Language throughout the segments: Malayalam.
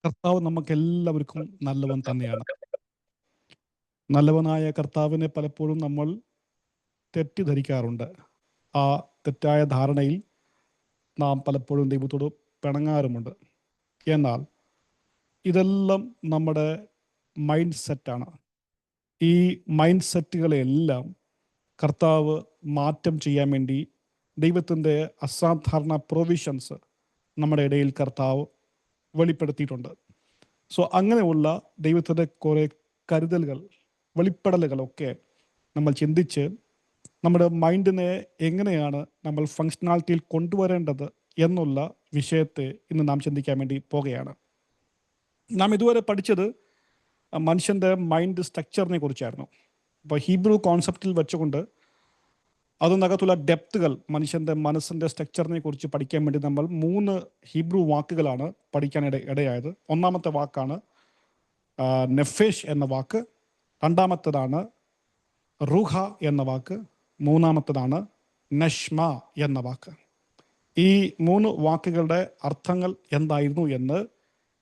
കർത്താവ് നമുക്കെല്ലാവർക്കും നല്ലവൻ തന്നെയാണ്. നല്ലവനായ കർത്താവിനെ പലപ്പോഴും നമ്മൾ തെറ്റിദ്ധരിക്കാറുണ്ട്. ആ തെറ്റായ ധാരണയിൽ നാം പലപ്പോഴും ദൈവത്തോട് പിണങ്ങാറുമുണ്ട്. എന്നാൽ ഇതെല്ലാം നമ്മുടെ മൈൻഡ് സെറ്റാണ്. ഈ മൈൻഡ് സെറ്റുകളെല്ലാം കർത്താവ് മാറ്റം ചെയ്യാൻ വേണ്ടി ദൈവത്തിൻ്റെ അസാധാരണ പ്രൊവിഷൻസ് നമ്മുടെ ഇടയിൽ കർത്താവ് വെളിപ്പെടുത്തിയിട്ടുണ്ട്. സോ അങ്ങനെയുള്ള ദൈവത്തിൻ്റെ കുറേ കരുതലുകൾ, വെളിപ്പെടലുകളൊക്കെ നമ്മൾ ചിന്തിച്ച് നമ്മുടെ മൈൻഡിനെ എങ്ങനെയാണ് നമ്മൾ ഫങ്ഷണാലിറ്റിയിൽ കൊണ്ടുവരേണ്ടത് എന്നുള്ള വിഷയത്തെ ഇന്ന് നാം ചിന്തിക്കാൻ വേണ്ടി പോകുകയാണ്. നാം ഇതുവരെ പഠിച്ചത് മനുഷ്യൻ്റെ മൈൻഡ് സ്ട്രക്ചറിനെ കുറിച്ചായിരുന്നു. അപ്പോൾ ഹീബ്രു കോൺസെപ്റ്റിൽ വെച്ചുകൊണ്ട് അതിനകത്തുള്ള ഡെപ്തുകൾ, മനുഷ്യൻ്റെ മനസ്സിൻ്റെ സ്ട്രക്ചറിനെ കുറിച്ച് പഠിക്കാൻ വേണ്ടി നമ്മൾ 3 ഹീബ്രു വാക്കുകളാണ് പഠിക്കാൻ ഇടയായത്. ഒന്നാമത്തെ വാക്കാണ് നെഫേഷ് എന്ന വാക്ക്, രണ്ടാമത്തേതാണ് റൂഹ എന്ന വാക്ക്, മൂന്നാമത്തേതാണ് നഷ്മ എന്ന വാക്ക്. ഈ 3 വാക്കുകളുടെ അർത്ഥങ്ങൾ എന്തായിരുന്നു എന്ന്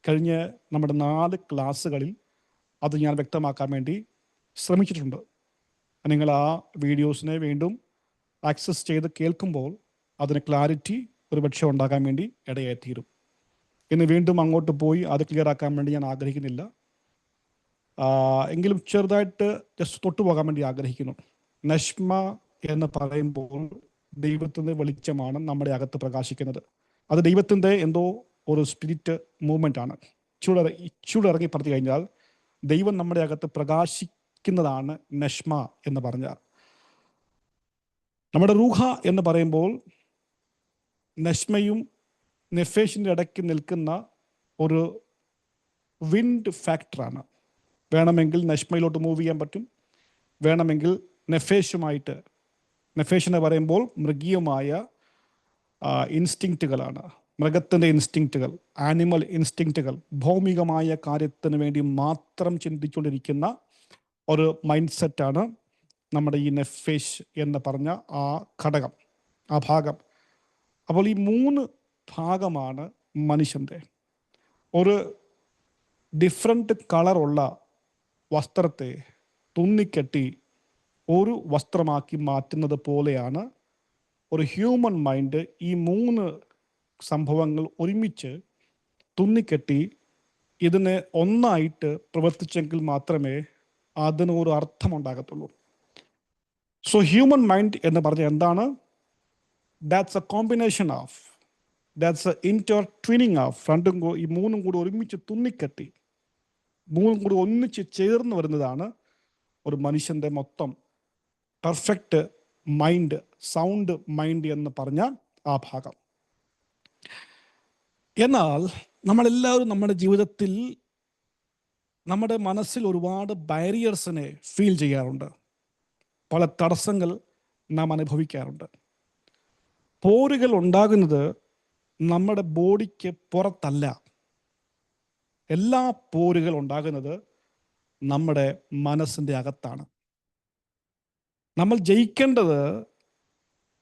കഴിഞ്ഞ നമ്മുടെ 4 ക്ലാസ്സുകളിൽ അത് ഞാൻ വ്യക്തമാക്കാൻ വേണ്ടി ശ്രമിച്ചിട്ടുണ്ട്. നിങ്ങൾ ആ വീഡിയോസിനെ വീണ്ടും ആക്സസ് ചെയ്ത് കേൾക്കുമ്പോൾ അതിന് ക്ലാരിറ്റി ഒരുപക്ഷെ ഉണ്ടാകാൻ വേണ്ടി ഇടയായിത്തീരും. ഇന്ന് വീണ്ടും അങ്ങോട്ട് പോയി അത് ക്ലിയർ ആക്കാൻ വേണ്ടി ഞാൻ ആഗ്രഹിക്കുന്നില്ല. എങ്കിലും ചെറുതായിട്ട് ജസ്റ്റ് തൊട്ടുപോകാൻ വേണ്ടി ആഗ്രഹിക്കുന്നു. നഷ്മ എന്ന് പറയുമ്പോൾ ദൈവത്തിൻ്റെ വെളിച്ചമാണ് നമ്മുടെ അകത്ത് പ്രകാശിക്കുന്നത്. അത് ദൈവത്തിൻ്റെ എന്തോ ഒരു സ്പിരിറ്റ് മൂവ്മെൻ്റ് ആണ്. ഇച്ചൂടെ ഇറങ്ങി പറഞ്ഞു കഴിഞ്ഞാൽ ദൈവം നമ്മുടെ അകത്ത് പ്രകാശിക്കുന്നതാണ് നഷ്മ എന്ന് പറഞ്ഞാൽ. നമ്മുടെ റൂഹ എന്ന് പറയുമ്പോൾ നഷ്മയും നെഫേഷിൻ്റെ ഇടയ്ക്ക് നിൽക്കുന്ന ഒരു വിൻഡ് ഫാക്ടറാണ്. വേണമെങ്കിൽ നഷ്മയിലോട്ട് മൂവ് ചെയ്യാൻ പറ്റും, വേണമെങ്കിൽ നെഫേഷുമായിട്ട്. നെഫേഷ് എന്ന് പറയുമ്പോൾ മൃഗീയമായ ഇൻസ്റ്റിങ്ക്റ്റുകളാണ്, മൃഗത്തിൻ്റെ ഇൻസ്റ്റിങ്ക്റ്റുകൾ, ആനിമൽ ഇൻസ്റ്റിങ്ക്റ്റുകൾ, ഭൗമികമായ കാര്യത്തിന് വേണ്ടി മാത്രം ചിന്തിച്ചുകൊണ്ടിരിക്കുന്ന ഒരു മൈൻഡ് സെറ്റാണ് നമ്മുടെ ഈ നെഫേഷ് എന്ന് പറഞ്ഞ ആ ഘടകം, ആ ഭാഗം. അപ്പോൾ ഈ 3 ഭാഗമാണ് മനുഷ്യൻ്റെ. ഒരു ഡിഫറെൻ്റ് കളറുള്ള വസ്ത്രത്തെ തുന്നിക്കെട്ടി ഒരു വസ്ത്രമാക്കി മാറ്റുന്നത് പോലെയാണ് ഒരു ഹ്യൂമൻ മൈൻഡ്. ഈ 3 സംഭവങ്ങൾ ഒരുമിച്ച് തുന്നിക്കെട്ടി ഇതിനെ ഒന്നായിട്ട് പ്രവർത്തിച്ചെങ്കിൽ മാത്രമേ അതിന് ഒരു അർത്ഥമുണ്ടാകത്തുള്ളൂ. സോ ഹ്യൂമൻ മൈൻഡ് എന്ന് പറഞ്ഞാൽ എന്താണ്? That's a combination of, that's a intertwining of, ഈ 3 കൂടി ഒരുമിച്ച് തുന്നിക്കെട്ടി 3 കൂടി ഒന്നിച്ച് ചേർന്ന് വരുന്നതാണ് ഒരു മനുഷ്യൻ്റെ മൊത്തം പെർഫെക്റ്റ് മൈൻഡ്, സൗണ്ട് മൈൻഡ് എന്ന് പറഞ്ഞ ആ ഭാഗം. എന്നാൽ നമ്മളെല്ലാവരും നമ്മുടെ ജീവിതത്തിൽ നമ്മുടെ മനസ്സിൽ ഒരുപാട് ബാരിയേഴ്സിനെ ഫീൽ ചെയ്യാറുണ്ട്. പല തടസ്സങ്ങൾ നാം അനുഭവിക്കാറുണ്ട്. പോരുകൾ ഉണ്ടാകുന്നത് നമ്മുടെ ബോഡിക്ക് പുറത്തല്ല. എല്ലാ പോരുകൾ ഉണ്ടാകുന്നത് നമ്മുടെ മനസ്സിൻ്റെ അകത്താണ്. നമ്മൾ ജയിക്കേണ്ടത്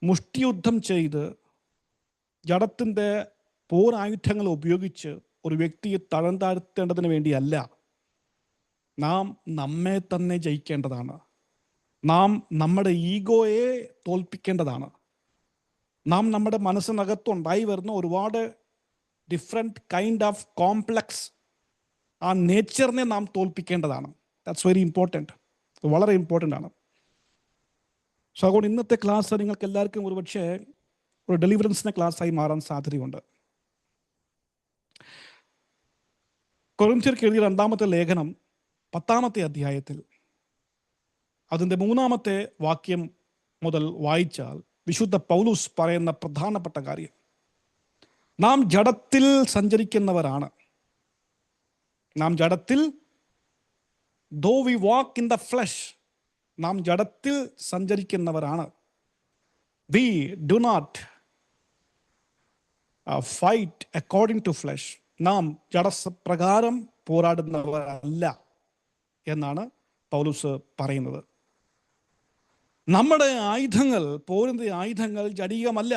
മുഷ്ടിയുദ്ധം ചെയ്ത് ജഡത്തിൻ്റെ പോരായുധങ്ങൾ ഉപയോഗിച്ച് ഒരു വ്യക്തിയെ തരം താഴ്ത്തേണ്ടതിന് വേണ്ടിയല്ല. നാം നമ്മെ തന്നെ ജയിക്കേണ്ടതാണ്. നാം നമ്മുടെ ഈഗോയെ തോൽപ്പിക്കേണ്ടതാണ്. നാം നമ്മുടെ മനസ്സിനകത്തുണ്ടായി വരുന്ന ഒരുപാട് ഡിഫറെൻറ്റ് കൈൻഡ് ഓഫ് കോംപ്ലക്സ്, ആ നേച്ചറിനെ നാം തോൽപ്പിക്കേണ്ടതാണ്. ദാറ്റ്സ് വെരി ഇമ്പോർട്ടൻറ്റ്, വളരെ ഇമ്പോർട്ടൻ്റ് ആണ്. സോ അതുകൊണ്ട് ഇന്നത്തെ ക്ലാസ് നിങ്ങൾക്ക് എല്ലാവർക്കും ഒരുപക്ഷെ ഒരു ഡെലിവറൻസിൻ്റെ ക്ലാസ്സായി മാറാൻ സാധ്യതയുണ്ട്. കൊരിന്ത്യർക്ക് എഴുതിയ 2-ാമത്തെ ലേഖനം 10-ാമത്തെ അധ്യായത്തിൽ അതിൻ്റെ 3-ാമത്തെ വാക്യം മുതൽ വായിച്ചാൽ വിശുദ്ധ പൗലോസ് പറയുന്ന പ്രധാനപ്പെട്ട കാര്യം, നാം ജഡത്തിൽ സഞ്ചരിക്കുന്നവരാണ്. നാം ജഡത്തിൽ, though we walk in the flesh, നാം ജഡത്തിൽ സഞ്ചരിക്കുന്നവരാണ്. We do not fight according to flesh, നാം ജഡപ്രകാരം പോരാടുന്നവരല്ല എന്നാണ് പൗലോസ് പറയുന്നത്. നമ്മുടെ ആയുധങ്ങൾ, പോരിൻ്റെ ആയുധങ്ങൾ ജഡീകമല്ല.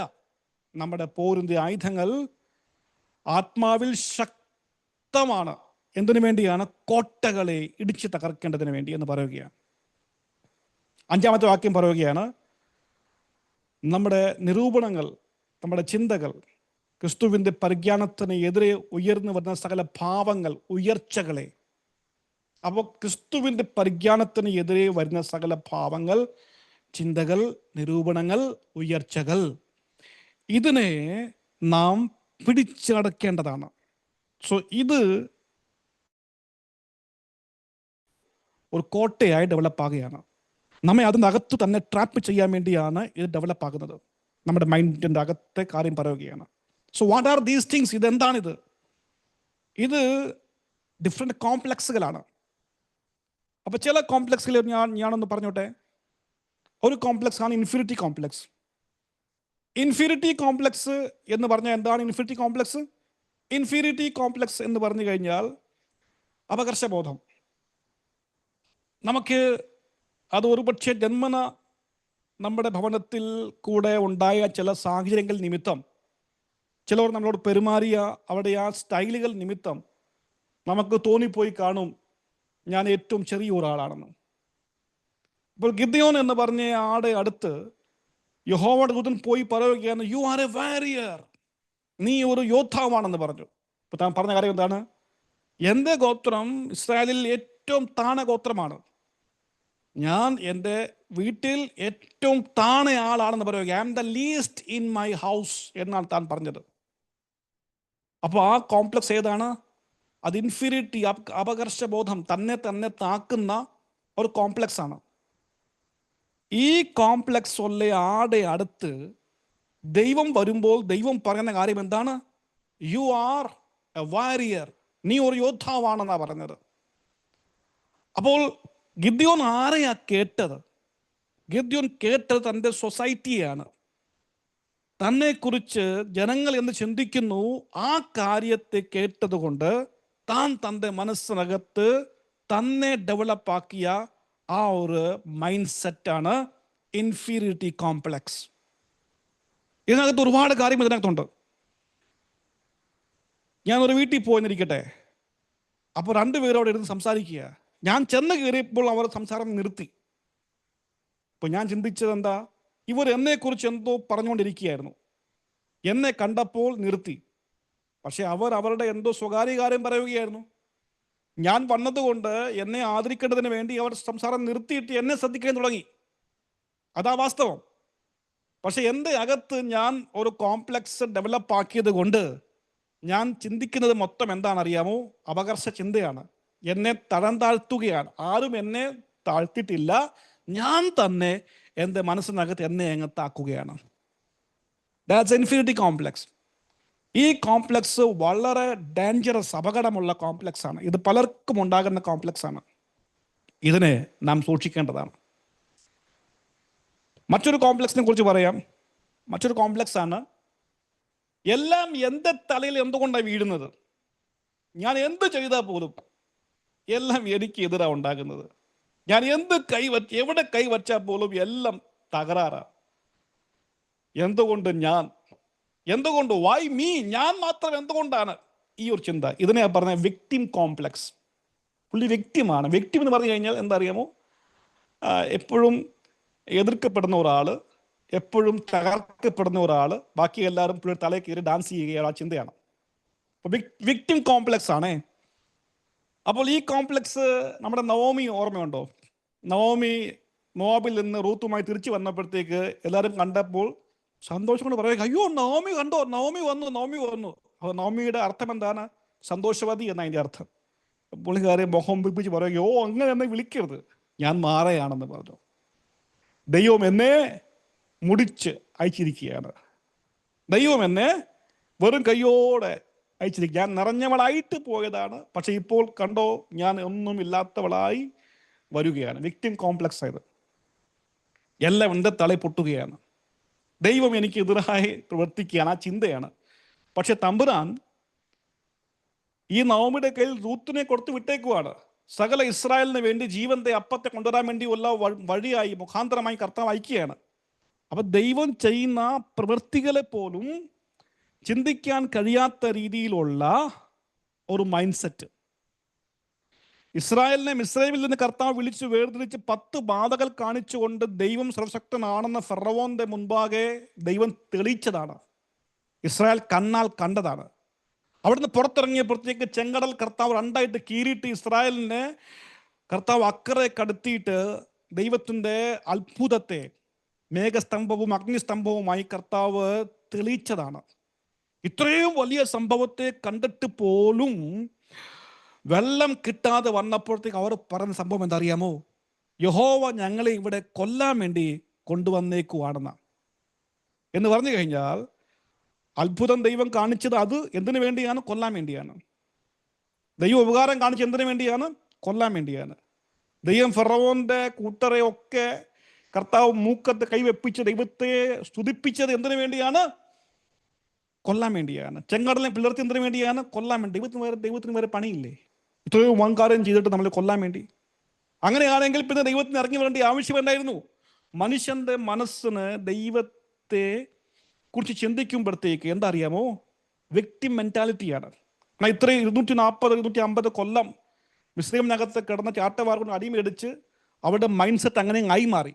നമ്മുടെ പോരിൻ്റെ ആയുധങ്ങൾ ആത്മാവിൽ ശക്തമാണ്. എന്തിനു വേണ്ടിയാണ്? കോട്ടകളെ ഇടിച്ചു തകർക്കേണ്ടതിന് വേണ്ടി എന്ന് പറയുകയാണ്. 5-ാമത്തെ വാക്യം പറയുകയാണ്, നമ്മുടെ നിരൂപണങ്ങൾ, നമ്മുടെ ചിന്തകൾ ക്രിസ്തുവിൻ്റെ പരിജ്ഞാനത്തിന് എതിരെ ഉയർന്നു വരുന്ന സകല ഭാവങ്ങൾ, ഉയർച്ചകളെ. അപ്പോൾ ക്രിസ്തുവിൻ്റെ പരിജ്ഞാനത്തിന് എതിരെ വരുന്ന സകല ഭാവങ്ങൾ, ചിന്തകൾ, നിരൂപണങ്ങൾ, ഉയർച്ചകൾ, ഇതിനെ നാം പിടിച്ചടക്കേണ്ടതാണ്. സോ ഇത് ഒരു കോട്ടയായി ഡെവലപ്പ് ആകുകയാണ്. നമ്മെ അതിനകത്ത് തന്നെ ട്രാപ്പ് ചെയ്യാൻ വേണ്ടിയാണ് ഇത് ഡെവലപ്പ് ആകുന്നത്. നമ്മുടെ മൈൻഡിൻ്റെ അകത്തെ കാര്യം പറയുകയാണ്. So what are these things? ഇതെന്താണിത്? ഇത് ഡിഫറെൻ്റ് കോംപ്ലക്സുകളാണ്. അപ്പോൾ ചില കോംപ്ലക്സുകൾ ഞാനൊന്ന് പറഞ്ഞോട്ടെ. ഒരു കോംപ്ലക്സ് ആണ് ഇൻഫിനിറ്റി കോംപ്ലക്സ്. ഇൻഫിനിറ്റി കോംപ്ലക്സ് എന്ന് പറഞ്ഞാൽ എന്താണ് ഇൻഫിനിറ്റി കോംപ്ലക്സ്? ഇൻഫിനിറ്റി കോംപ്ലക്സ് എന്ന് പറഞ്ഞു കഴിഞ്ഞാൽ അപകർഷബോധം. നമുക്ക് അത് ഒരുപക്ഷെ ജന്മന നമ്മുടെ ഭവനത്തിൽ കൂടെ ഉണ്ടായ ചില സാഹചര്യങ്ങൾ നിമിത്തം, ചിലവർ നമ്മളോട് പെരുമാറിയ അവിടെ ആ സ്റ്റൈലുകൾ നിമിത്തം നമുക്ക് തോന്നിപ്പോയി കാണും ഞാൻ ഏറ്റവും ചെറിയ ഒരാളാണെന്ന്. ഇപ്പോൾ ഗിദെയോൻ എന്ന് പറഞ്ഞ ആടെ അടുത്ത് യഹോവയുടെ ദൂതൻ പോയി പറയുകയാണ്, യു ആർ എ വാരിയർ, നീ ഒരു യോദ്ധാവാണെന്ന് പറഞ്ഞു. അപ്പോൾ താൻ പറഞ്ഞ കാര്യം എന്താണ്? എൻ്റെ ഗോത്രം ഇസ്രായേലിൽ ഏറ്റവും താണ ഗോത്രമാണ്, ഞാൻ എൻ്റെ വീട്ടിൽ ഏറ്റവും താണ ആളാണെന്ന് പറയുക. I am the least in my house എന്നാണ് താൻ പറഞ്ഞത്. അപ്പോൾ ആ കോംപ്ലക്സ് ഏതാണ്? അത് ഇൻഫീരിയറിറ്റി, അപകർഷബോധം, തന്നെ താക്കുന്ന ഒരു കോംപ്ലക്സ് ആണ്. ഈ കോംപ്ലക്സ് ഉള്ള ആടെ അടുത്ത് ദൈവം വരുമ്പോൾ ദൈവം പറയുന്ന കാര്യം എന്താണ്? യു ആർ എ വാരിയർ, നീ ഒരു യോദ്ധാവാണെന്നാണ് പറഞ്ഞത്. അപ്പോൾ ഗിദെയോൻ ആരെയാ കേട്ടത്? ഗിദെയോൻ കേട്ടത് തൻ്റെ സൊസൈറ്റിയാണ്. തന്നെക്കുറിച്ച് ജനങ്ങൾ എന്ന് ചിന്തിക്കുന്നു, ആ കാര്യത്തെ കേട്ടതുകൊണ്ട് താൻ തൻ്റെ മനസ്സിനകത്ത് തന്നെ ഡെവലപ്പാക്കിയ ആ ഒരു മൈൻഡ് സെറ്റാണ് ഇൻഫീരിയറിറ്റി കോംപ്ലക്സ്. ഇതിനകത്ത് ഒരുപാട് കാര്യം ഇതിനകത്തുണ്ട്. ഞാനൊരു വീട്ടിൽ പോയെന്നിരിക്കട്ടെ, അപ്പോൾ രണ്ടുപേരോട് ഇരുന്ന് സംസാരിക്കുക. ഞാൻ ചെന്ന് കയറിയപ്പോൾ അവർ സംസാരം നിർത്തി. അപ്പോൾ ഞാൻ ചിന്തിച്ചത് എന്താ? ഇവർ എന്നെക്കുറിച്ച് എന്തോ പറഞ്ഞുകൊണ്ടിരിക്കുകയായിരുന്നു. എന്നെ കണ്ടപ്പോൾ നിർത്തി. പക്ഷെ അവർ അവരുടെ എന്തോ സ്വകാര്യ കാര്യം പറയുകയായിരുന്നു. ഞാൻ വന്നതുകൊണ്ട് എന്നെ ആദരിക്കേണ്ടതിന് വേണ്ടി അവർ സംസാരം നിർത്തിയിട്ട് എന്നെ ശ്രദ്ധിക്കാൻ തുടങ്ങി. അതാ വാസ്തവം. പക്ഷെ എൻ്റെ അകത്ത് ഞാൻ ഒരു കോംപ്ലക്സ് ഡെവലപ്പ് ആക്കിയത് കൊണ്ട് ഞാൻ ചിന്തിക്കുന്നത് മൊത്തം എന്താണെന്നറിയാമോ? അപകർഷ ചിന്തയാണ്. എന്നെ തരം താഴ്ത്തുകയാണ്. ആരും എന്നെ താഴ്ത്തിയിട്ടില്ല, ഞാൻ തന്നെ എൻ്റെ മനസ്സിനകത്ത് എന്നെ എങ്ങത്താക്കുകയാണ്. That's infinity complex. ഈ കോംപ്ലക്സ് വളരെ ഡേഞ്ചറസ്, അപകടമുള്ള കോംപ്ലക്സ് ആണ്. ഇത് പലർക്കും ഉണ്ടാകുന്ന കോംപ്ലക്സ് ആണ്. ഇതിനെ നാം സൂക്ഷിക്കേണ്ടതാണ്. മറ്റൊരു കോംപ്ലക്സിനെ കുറിച്ച് പറയാം. മറ്റൊരു കോംപ്ലക്സ് ആണ്, എല്ലാം എൻ്റെ തലയിൽ എന്തുകൊണ്ടാണ് വീഴുന്നത്? ഞാൻ എന്ത് ചെയ്താൽ പോലും എല്ലാം എനിക്ക് എതിരാണ് ഉണ്ടാകുന്നത്. ഞാൻ എവിടെ കൈ വച്ചാൽ പോലും എല്ലാം തകരാറാണ്. എന്തുകൊണ്ട് വൈ മീ, ഞാൻ മാത്രം എന്തുകൊണ്ടാണ്? ഈ ഒരു ചിന്ത, ഇതിനെ പറഞ്ഞ വിക്ടിം കോംപ്ലക്സ്. പുള്ളി വ്യക്തിമാണ്. വ്യക്തിം എന്ന് പറഞ്ഞു കഴിഞ്ഞാൽ എന്താ അറിയാമോ? എപ്പോഴും എതിർക്കപ്പെടുന്ന ഒരാൾ, എപ്പോഴും തകർക്കപ്പെടുന്ന ഒരാൾ, ബാക്കി എല്ലാവരും പുള്ളിയുടെ തലയിൽ കയറി ഡാൻസ് ചെയ്യുകയാണ്. ആ ചിന്തയാണ്. അപ്പോൾ വിക്ടിം കോംപ്ലക്സ് ആണേ. അപ്പോൾ ഈ കോംപ്ലക്സ് നമ്മുടെ നവോമി ഓർമ്മയുണ്ടോ? നവോമി മോവാബിൽ നിന്ന് റൂത്തുമായി തിരിച്ചു വന്നപ്പോഴത്തേക്ക് എല്ലാവരും കണ്ടപ്പോൾ സന്തോഷം കൊണ്ട് പറയുക, അയ്യോ നവോമി കണ്ടോ, നവോമി വന്നു. അപ്പോൾ നവോമിയുടെ അർത്ഥം എന്താണ്? സന്തോഷവതി എന്നതിൻ്റെ അർത്ഥം. പുള്ളിക്കാരെ മുഖം പിപ്പിച്ച് പറയുക, ഓ അങ്ങനെ എന്നെ വിളിക്കരുത്, ഞാൻ മാറയാണെന്ന് പറഞ്ഞു. ദൈവം എന്നെ മുടിച്ച് അയച്ചിരിക്കുകയാണ്. ദൈവം എന്നെ വെറും കയ്യോടെ അയച്ചിരിക്കുക. ഞാൻ നിറഞ്ഞവളായിട്ട് പോയതാണ്, പക്ഷെ ഇപ്പോൾ കണ്ടോ ഞാൻ ഒന്നുമില്ലാത്തവളായി വരികയാണ്. വിക്ടിം കോംപ്ലക്സ് ആയത്. എല്ലാം എൻ്റെ തലയിൽ പൊട്ടുകയാണ്. ദൈവം എനിക്ക് എതിരായി പ്രവർത്തിക്കുകയാണ്. ആ ചിന്തയാണ്. പക്ഷെ തമ്പുരാൻ ഈ നവോമിയുടെ കയ്യിൽ റൂത്തിനെ കൊടുത്ത് വിട്ടേക്കുവാണ്. സകല ഇസ്രായേലിന് വേണ്ടി ജീവന്റെ അപ്പത്തെ കൊണ്ടുവരാൻ വേണ്ടി ഉള്ള വഴിയായി, മുഖാന്തരമായി കർത്താവ് അയക്കുകയാണ്. അപ്പൊ ദൈവം ചെയ്യുന്ന പ്രവൃത്തികളെ പോലും ചിന്തിക്കാൻ കഴിയാത്ത രീതിയിലുള്ള ഒരു മൈൻഡ് സെറ്റ്. ഇസ്രായേലിനെ മിസ്രൈമിൽ നിന്ന് കർത്താവ് വിളിച്ച് വേർതിരിച്ച് 10 ബാധകൾ കാണിച്ചുകൊണ്ട് ദൈവം സർവശക്തനാണെന്ന ഫറവോന്റെ മുൻപാകെ ദൈവം തെളിയിച്ചതാണ്. ഇസ്രായേൽ കണ്ണാൽ കണ്ടതാണ്. അവിടുന്ന് പുറത്തിറങ്ങിയപ്പോഴത്തേക്ക് ചെങ്കടൽ കർത്താവ് രണ്ടായിട്ട് കീറിയിട്ട് ഇസ്രായേലിനെ കർത്താവ് അക്കരെ കടത്തിയിട്ട് ദൈവത്തിൻ്റെ അത്ഭുതത്തെ മേഘസ്തംഭവും അഗ്നിസ്തംഭവുമായി കർത്താവ് തെളിയിച്ചതാണ്. ഇത്രയും വലിയ സംഭവത്തെ കണ്ടിട്ട് പോലും വെള്ളം കിട്ടാതെ വന്നപ്പോഴത്തേക്ക് അവർ പറഞ്ഞ സംഭവം എന്താ അറിയാമോ? യഹോവ ഞങ്ങളെ ഇവിടെ കൊല്ലാൻ വേണ്ടി കൊണ്ടുവന്നേക്കുവാണെന്ന. എന്ന് പറഞ്ഞു കഴിഞ്ഞാൽ അത്ഭുതം ദൈവം കാണിച്ചത് അത് എന്തിനു വേണ്ടിയാണ്? കൊല്ലാൻ വേണ്ടിയാണ്. ദൈവം ഉപകാരം കാണിച്ചത് എന്തിനു വേണ്ടിയാണ്? കൊല്ലാൻ വേണ്ടിയാണ്. ദൈവം ഫറവോന്റെ കൂട്ടരെ ഒക്കെ കർത്താവ് മൂക്കത്ത് കൈവെപ്പിച്ച് ദൈവത്തെ സ്തുതിപ്പിച്ചത് എന്തിനു വേണ്ടിയാണ്? കൊല്ലാൻ വേണ്ടിയാണ്. ചെങ്കടലിനെ പിളർത്തി എന്തിനു വേണ്ടിയാണ്? കൊല്ലാൻ വേണ്ടി. ദൈവത്തിന് വേറെ പണിയില്ലേ? ഇത്രയും വൻകാര്യം ചെയ്തിട്ട് നമ്മൾ കൊല്ലാൻ വേണ്ടി? അങ്ങനെയാണെങ്കിൽ പിന്നെ ദൈവത്തിന് ഇറങ്ങി വരേണ്ട ആവശ്യമുണ്ടായിരുന്നു. മനുഷ്യന്റെ മനസ്സിന് ദൈവത്തെ കുറിച്ച് ചിന്തിക്കുമ്പോഴത്തേക്ക് എന്താ അറിയാമോ? വിക്ടിം മെന്റാലിറ്റിയാണ്. ഇത്രയും 240-250 കൊല്ലം മിസ്രൈമിനകത്ത് കിടന്ന ചാട്ടവാർ കൊണ്ട് അടിമേടിച്ച് അവരുടെ മൈൻഡ് സെറ്റ് അങ്ങനെ ആയി മാറി.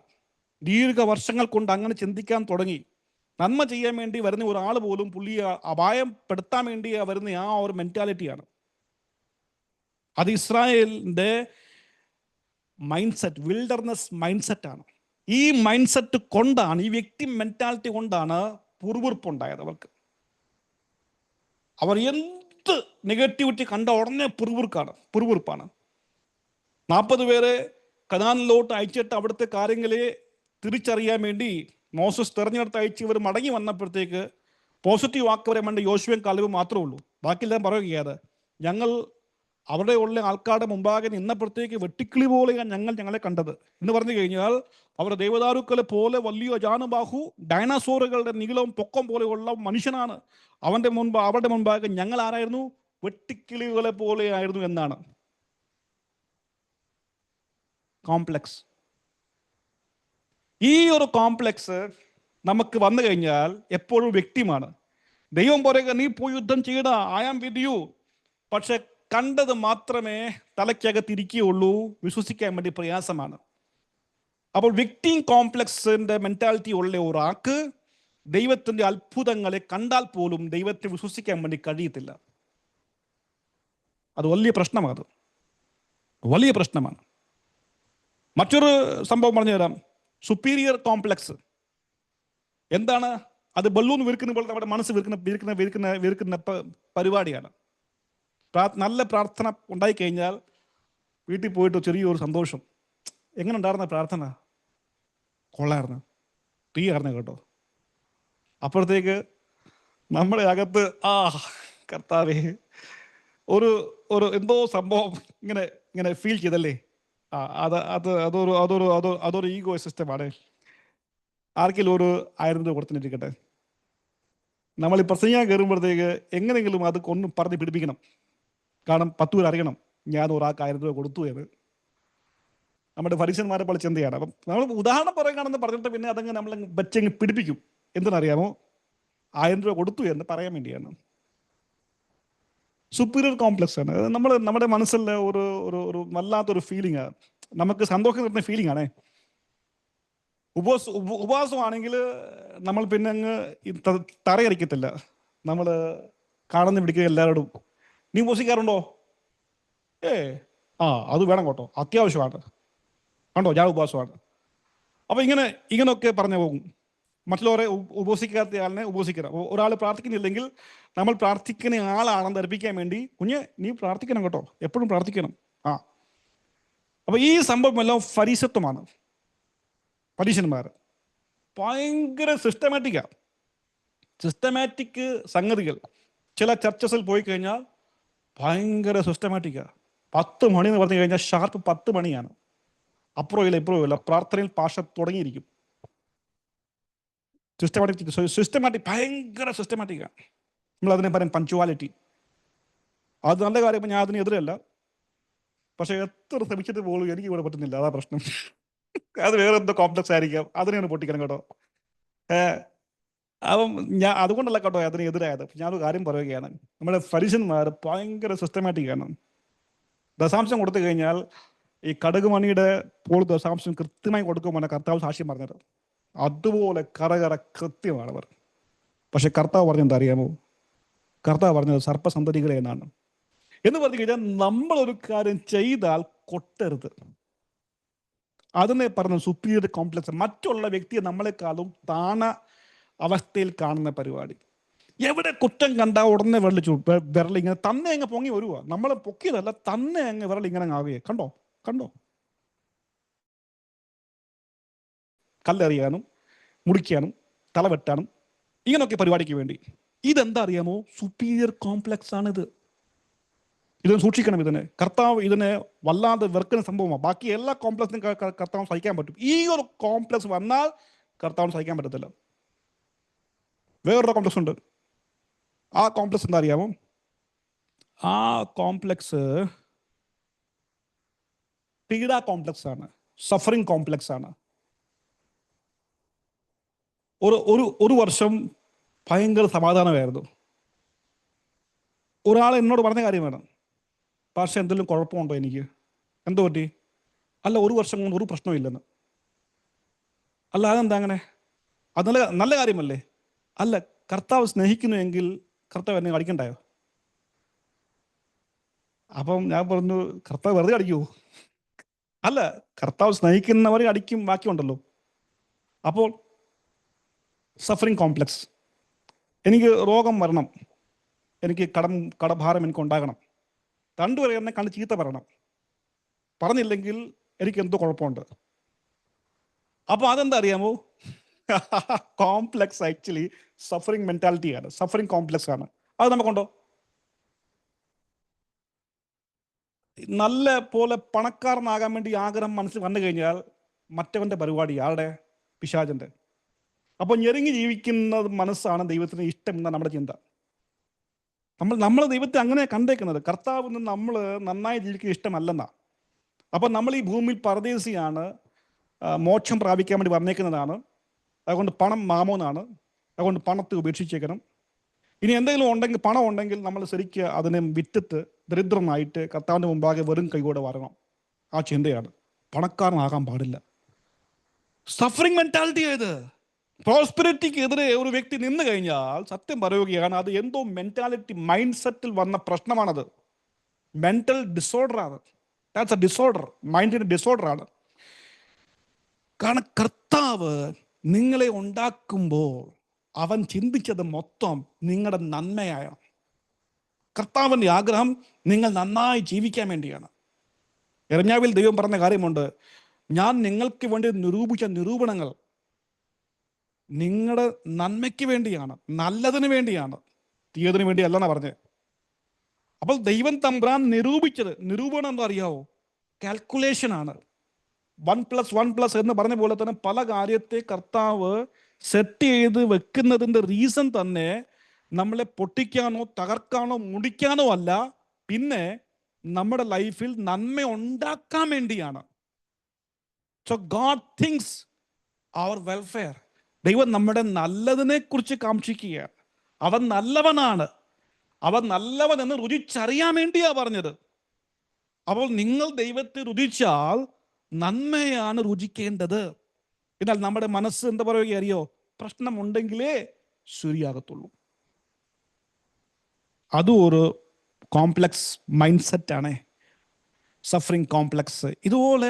ദീർഘവർഷങ്ങൾ കൊണ്ട് അങ്ങനെ ചിന്തിക്കാൻ തുടങ്ങി. നന്മ ചെയ്യാൻ വേണ്ടി വരുന്ന ഒരാൾ പോലും പുള്ളിയെ അപായപ്പെടുത്താൻ വേണ്ടി വരുന്ന ആ ഒരു മെന്റാലിറ്റിയാണ്. അത് ഇസ്രായേലിൻ്റെ മൈൻഡ് സെറ്റ്, വിൽഡർനെസ് മൈൻഡ് സെറ്റാണ്. ഈ മൈൻഡ് സെറ്റ് കൊണ്ടാണ്, ഈ വ്യക്തി മെന്റാലിറ്റി കൊണ്ടാണ് പുറവുറുപ്പുണ്ടായത് അവർക്ക്. അവർ എന്ത് നെഗറ്റിവിറ്റി കണ്ട ഉടനെ പുറവുറുപ്പാണ്. 40 പേരെ കനാനിലോട്ട് അയച്ചിട്ട് അവിടുത്തെ കാര്യങ്ങളെ തിരിച്ചറിയാൻ വേണ്ടി മോസസ് തെരഞ്ഞെടുത്ത് അയച്ച് ഇവർ മടങ്ങി വന്നപ്പോഴത്തേക്ക് പോസിറ്റീവ് വാക്കവരെ വേണ്ട യോശുവയും കാലേബും മാത്രമേ ഉള്ളൂ. ബാക്കിയെല്ലാം പറയുകയാണ്, ഞങ്ങൾ അവിടെ ഉള്ള ആൾക്കാരുടെ മുമ്പാകെ നിന്നപ്പോഴത്തേക്ക് വെട്ടിക്കിളി പോലെയാണ് ഞങ്ങളെ കണ്ടത് എന്ന് പറഞ്ഞു കഴിഞ്ഞാൽ അവരുടെ ദേവദാരുക്കളെ പോലെ വലിയ അജാനുബാഹു ഡൈനാസോറുകളുടെ നീളവും പൊക്കം പോലെയുള്ള മനുഷ്യനാണ്. അവരുടെ മുമ്പാകെ ഞങ്ങൾ ആരായിരുന്നു? വെട്ടിക്കിളികളെ പോലെ ആയിരുന്നു എന്നാണ്. കോംപ്ലക്സ്. ഈ ഒരു കോംപ്ലക്സ് നമുക്ക് വന്നു കഴിഞ്ഞാൽ എപ്പോഴും വ്യക്തിമാണ്. ദൈവം പറയുക, നീ പോയി യുദ്ധം ചെയ്യട, ഐ ആം വിത്ത് യു. പക്ഷെ കണ്ടത് മാത്രമേ തലയ്ക്കകത്തിരിക്കുകയുള്ളൂ, വിശ്വസിക്കാൻ വേണ്ടി പ്രയാസമാണ്. അപ്പോൾ വിക്ടിം കോംപ്ലക്സിന്റെ മെന്റാലിറ്റി ഉള്ള ഒരാൾക്ക് ദൈവത്തിന്റെ അത്ഭുതങ്ങളെ കണ്ടാൽ പോലും ദൈവത്തെ വിശ്വസിക്കാൻ വേണ്ടി കഴിയത്തില്ല. അത് വലിയ പ്രശ്നമാണ്. വലിയ പ്രശ്നമാണ്. മറ്റൊരു സംഭവം പറഞ്ഞു തരാം. സുപ്പീരിയർ കോംപ്ലക്സ് എന്താണ്? അത് ബലൂൺ വിൽക്കുന്ന പോലെ നമ്മുടെ മനസ്സ് വിൽക്കുന്ന പരിപാടിയാണ്. നല്ല പ്രാർത്ഥന ഉണ്ടായിക്കഴിഞ്ഞാൽ വീട്ടിൽ പോയിട്ട് ചെറിയൊരു സന്തോഷം. എങ്ങനെ ഉണ്ടായിരുന്ന പ്രാർത്ഥന? കൊള്ളായിരുന്നു, തീ ആയിരുന്നു കേട്ടോ. അപ്പോഴത്തേക്ക് നമ്മുടെ അകത്ത് കർത്താവേ ഒരു എന്തോ സംഭവം ഇങ്ങനെ ഫീൽ ചെയ്തല്ലേ. അതൊരു ഈഗോ സിസ്റ്റമാണ്. ആർക്കെങ്കിലും ഒരു 1000 രൂപ കൊടുത്തിട്ടിരിക്കട്ടെ, നമ്മൾ ഈ പ്രസംഗിക്കാൻ കയറുമ്പോഴത്തേക്ക് എങ്ങനെയെങ്കിലും അത് ഒന്ന് പറഞ്ഞ് പിടിപ്പിക്കണം. കാരണം 10 പേർ അറിയണം ഞാൻ ഒരാൾക്ക് 1000 രൂപ കൊടുത്തു എന്ന്. നമ്മുടെ ഫരീസന്മാരെ പോലെ ചിന്തയാണ്. അപ്പം നമ്മൾ ഉദാഹരണം പറയുകയാണെന്ന് പറഞ്ഞിട്ട് പിന്നെ അതങ്ങ് നമ്മൾ വെച്ചങ്ങ് പിടിപ്പിക്കും. എന്തിനറിയാമോ? 1000 രൂപ കൊടുത്തു എന്ന് പറയാൻ വേണ്ടിയാണ്. സുപ്പീരിയർ കോംപ്ലക്സ് ആണ്. നമ്മുടെ മനസ്സിൽ ഒരു വല്ലാത്തൊരു ഫീലിംഗ് ആണ്. നമുക്ക് സന്തോഷം തരുന്ന ഫീലിംഗ് ആണേ. ഉപവാസമാണെങ്കിൽ നമ്മൾ പിന്നെ അങ്ങ് തറയടിക്കത്തില്ല. നമ്മൾ കാണുന്ന പിടിക്കുക എല്ലാവരോടും, നീ ഉപവസിക്കാറുണ്ടോ? അത് വേണം കേട്ടോ, അത്യാവശ്യമാണ് കണ്ടോ, ഞാൻ ഉപവാസമാണ്. അപ്പൊ ഇങ്ങനെയൊക്കെ പറഞ്ഞു പോകും. മറ്റുള്ളവരെ ഉപവസിക്കാത്ത ആളിനെ ഉപവസിക്കണം. ഒരാൾ പ്രാർത്ഥിക്കുന്നില്ലെങ്കിൽ നമ്മൾ പ്രാർത്ഥിക്കുന്ന ആളാണെന്ന് ധരിപ്പിക്കാൻ വേണ്ടി, കുഞ്ഞ് നീ പ്രാർത്ഥിക്കണം കേട്ടോ, എപ്പോഴും പ്രാർത്ഥിക്കണം. അപ്പൊ ഈ സംഭവം എല്ലാം ഫരീസത്വമാണ്. പരീശന്മാർ ഭയങ്കര സിസ്റ്റമാറ്റിക് സംഗതികൾ. ചില ചർച്ചസിൽ പോയി കഴിഞ്ഞാൽ ഭയങ്കര സിസ്റ്റമാറ്റിക്കാണ്. 10 മണി എന്ന് പറഞ്ഞു കഴിഞ്ഞാൽ ഷാർപ്പ് 10 മണിയാണ്. അപ്പുറവും ഇല്ല ഇപ്പുറവും ഇല്ല, പ്രാർത്ഥനയിൽ പാഷ തുടങ്ങിയിരിക്കും. സിസ്റ്റമാറ്റിക് ഭയങ്കര സിസ്റ്റമാറ്റിക്കാണ്. നമ്മൾ അതിനെ പറയാം പഞ്ച്വാലിറ്റി. അത് നല്ല കാര്യം, ഞാൻ അതിന് എതിരല്ല. പക്ഷെ എത്ര ശ്രമിച്ചിട്ട് പോലും എനിക്ക് ഇവിടെ പറ്റുന്നില്ല, അതാ പ്രശ്നം. അത് വേറെ എന്തോ കോംപ്ലക്സ് ആയിരിക്കാം, അതിനെയാണ് പൊട്ടിക്കണം കേട്ടോ. അപ്പം ഞാൻ അതുകൊണ്ടല്ല കേട്ടോ അതിന് എതിരായത്. ഞാനൊരു കാര്യം പറയുകയാണ്, നമ്മുടെ ഫരിസന്മാർ ഭയങ്കര സിസ്റ്റമാറ്റിക് ആണ്. ദശാംശം കൊടുത്തു കഴിഞ്ഞാൽ ഈ കടുകുമണിയുടെ പോൾ ദശാംശം കൃത്യമായി കൊടുക്കുമ്പോൾ കർത്താവ് സാക്ഷ്യം പറഞ്ഞത് അതുപോലെ കറകറ കൃത്യമാണ് അവർ. പക്ഷെ കർത്താവ് പറഞ്ഞെന്താ അറിയാമോ? കർത്താവ് പറഞ്ഞത് സർപ്പസന്തതികളെ എന്നാണ്. എന്ന് പറഞ്ഞു കഴിഞ്ഞാൽ നമ്മളൊരു കാര്യം ചെയ്താൽ കൊട്ടരുത്. അതിനെ പറഞ്ഞ സുപ്പീരിയർ കോംപ്ലക്സ്, മറ്റുള്ള വ്യക്തിയെ നമ്മളെക്കാളും താണ അവസ്ഥയിൽ കാണുന്ന പരിപാടി. എവിടെ കുറ്റം കണ്ടാ ഉടനെ വിരലിങ്ങനെ തന്നെ അങ്ങ് പൊങ്ങി വരുക. നമ്മൾ പൊക്കിയതല്ല, തന്നെ അങ്ങ് വിരലിങ്ങനെ ആവുകയെ. കണ്ടോ കണ്ടോ, കല്ലെറിയാനും മുടിക്കാനും തല വെട്ടാനും ഇങ്ങനെയൊക്കെ പരിപാടിക്ക് വേണ്ടി. ഇതെന്താ അറിയാമോ? സുപ്പീരിയർ കോംപ്ലക്സ് ആണിത്. ഇതിനെ സൂക്ഷിക്കണം. കർത്താവ് ഇതിനെ വല്ലാതെ വെറുക്കുന്ന സംഭവമാണ്. ബാക്കി എല്ലാ കോംപ്ലക്സിനും കർത്താവ് സഹിക്കാൻ പറ്റും. ഈ ഒരു കോംപ്ലക്സ് വന്നാൽ കർത്താവിന് സഹിക്കാൻ പറ്റത്തില്ല. വേറൊരു കോംപ്ലക്സ് ഉണ്ട്. ആ കോംപ്ലക്സ് എന്താ അറിയാമോ? ആ കോംപ്ലക്സ് പീഡ കോംപ്ലക്സ് ആണ്, സഫറിങ് കോംപ്ലക്സ് ആണ്. ഒരു വർഷം ഭയങ്കര സമാധാനമായിരുന്നു. ഒരാൾ എന്നോട് പറഞ്ഞ കാര്യമാണ്, പക്ഷെ എന്തെങ്കിലും കുഴപ്പമുണ്ടോ എനിക്ക്? എന്തോ പറ്റി? അല്ല, ഒരു വർഷം കൊണ്ട് ഒരു പ്രശ്നമില്ലെന്ന്. അല്ല, അതെന്താ അങ്ങനെ? അത് നല്ല കാര്യമല്ലേ? അല്ല, കർത്താവ് സ്നേഹിക്കുന്നുവെങ്കിൽ കർത്താവ് എന്നെ അടിക്കണ്ടായോ? അപ്പം ഞാൻ പറഞ്ഞു, കർത്താവ് വെറുതെ അടിക്കുമോ? അല്ല, കർത്താവ് സ്നേഹിക്കുന്നവരെ അടിക്കും, ബാക്കിയുണ്ടല്ലോ. അപ്പോൾ സഫറിങ് കോംപ്ലക്സ്, എനിക്ക് രോഗം വരണം, എനിക്ക് കടഭാരം എനിക്ക് ഉണ്ടാകണം, രണ്ടുപേരെ എന്നെ കണ്ട് ചീത്ത പറയണം, പറഞ്ഞില്ലെങ്കിൽ എനിക്ക് എന്തോ കുഴപ്പമുണ്ട്. അപ്പോൾ അതെന്താ അറിയാമോ? കോംപ്ലക്സ് ആക്ച്വലി സഫറിങ് മെന്റാലിറ്റിയാണ്, സഫറിങ് കോംപ്ലക്സ് ആണ്. അത് നമുക്കുണ്ടോ? നല്ല പോലെ പണക്കാരനാകാൻ വേണ്ടി ആഗ്രഹം മനസ്സിൽ വന്നു കഴിഞ്ഞാൽ മറ്റവന്റെ പരിപാടി ആരുടെ? പിശാചന്റെ. അപ്പോൾ ഞെരുങ്ങി ജീവിക്കുന്ന മനസ്സാണ് ദൈവത്തിന് ഇഷ്ടം എന്ന നമ്മുടെ ചിന്ത. നമ്മൾ ദൈവത്തെ അങ്ങനെ കണ്ടേക്കുന്നത്. കർത്താവിന് നമ്മൾ നന്നായി ജീവിക്കുന്ന ഇഷ്ടമല്ലെന്നാ. അപ്പം നമ്മൾ ഈ ഭൂമിയിൽ പരദേശിയാണ്, മോക്ഷം പ്രാപിക്കാൻ വേണ്ടി വന്നേക്കുന്നതാണ്. അതുകൊണ്ട് പണം മാമോന്നാണ്. അതുകൊണ്ട് പണത്തെ ഉപേക്ഷിച്ചേക്കണം. ഇനി എന്തെങ്കിലും ഉണ്ടെങ്കിൽ, പണം ഉണ്ടെങ്കിൽ നമ്മൾ ശരിക്കും അതിനെ വിറ്റിട്ട് ദരിദ്രനായിട്ട് കർത്താവിൻ്റെ മുമ്പാകെ വെറും കൈകൂടെ വരണം. ആ ചിന്തയാണ്. പണക്കാരനാകാൻ പാടില്ല. സഫറിങ് മെന്റാലിറ്റി ഏത്? പ്രോസ്പെരിറ്റിക്ക് എതിരെ ഒരു വ്യക്തി നിന്ന് കഴിഞ്ഞാൽ സത്യം പറയുകയാണ്, അത് എന്തോ മെന്റാലിറ്റി മൈൻഡ് സെറ്റിൽ വന്ന പ്രശ്നമാണത്. മെന്റൽ ഡിസോർഡർ ആണ്. ദാറ്റ്സ് എ ഡിസോർഡർ, മൈൻഡിന്റെ ഡിസോർഡർ ആണ്. കാരണം കർത്താവ് നിങ്ങളെ ഉണ്ടാക്കുമ്പോൾ അവൻ ചിന്തിച്ചത് മൊത്തം നിങ്ങളുടെ നന്മയായ. കർത്താവിൻ്റെ ആഗ്രഹം നിങ്ങൾ നന്നായി ജീവിക്കാൻ വേണ്ടിയാണ്. യെരമ്യാവിൽ ദൈവം പറഞ്ഞ കാര്യമുണ്ട്, ഞാൻ നിങ്ങൾക്ക് വേണ്ടി നിരൂപിച്ച നിരൂപണങ്ങൾ നിങ്ങളുടെ നന്മയ്ക്ക് വേണ്ടിയാണ്, നല്ലതിന് വേണ്ടിയാണ്, തീയതിന് വേണ്ടി അല്ലെന്നാണ് പറഞ്ഞത്. അപ്പോൾ ദൈവം തമ്പുരാൻ നിരൂപിച്ചത്, നിരൂപണം എന്താ അറിയാവോ? കാൽക്കുലേഷൻ ആണ്. 1+1+ എന്ന് പറഞ്ഞ പോലെ തന്നെ പല കാര്യത്തെ കർത്താവ് സെറ്റ് ചെയ്ത് വെക്കുന്നതിൻ്റെ റീസൺ തന്നെ നമ്മളെ പൊട്ടിക്കാനോ തകർക്കാനോ മുടിക്കാനോ അല്ല, പിന്നെ നമ്മുടെ ലൈഫിൽ നന്മ ഉണ്ടാക്കാൻ വേണ്ടിയാണ്. സോ ഗോഡ് തിങ്സ് അവർ വെൽഫെയർ. ദൈവം നമ്മുടെ നല്ലതിനെ കുറിച്ച് കാക്ഷിക്കുകയാണ്. അവൻ നല്ലവനാണ്, അവൻ നല്ലവൻ എന്ന് രുചിച്ചറിയാൻ വേണ്ടിയാ പറഞ്ഞത്. അപ്പോൾ നിങ്ങൾ ദൈവത്തെ രുചിച്ചാൽ നന്മയാണ് രുചിക്കേണ്ടത്. എന്നാൽ നമ്മുടെ മനസ്സ് എന്താ പറയുക അറിയോ? പ്രശ്നമുണ്ടെങ്കിലേ ശരിയാകത്തുള്ളൂ. അതും ഒരു കോംപ്ലക്സ് മൈൻഡ് സെറ്റാണ്, സഫറിങ് കോംപ്ലക്സ്. ഇതുപോലെ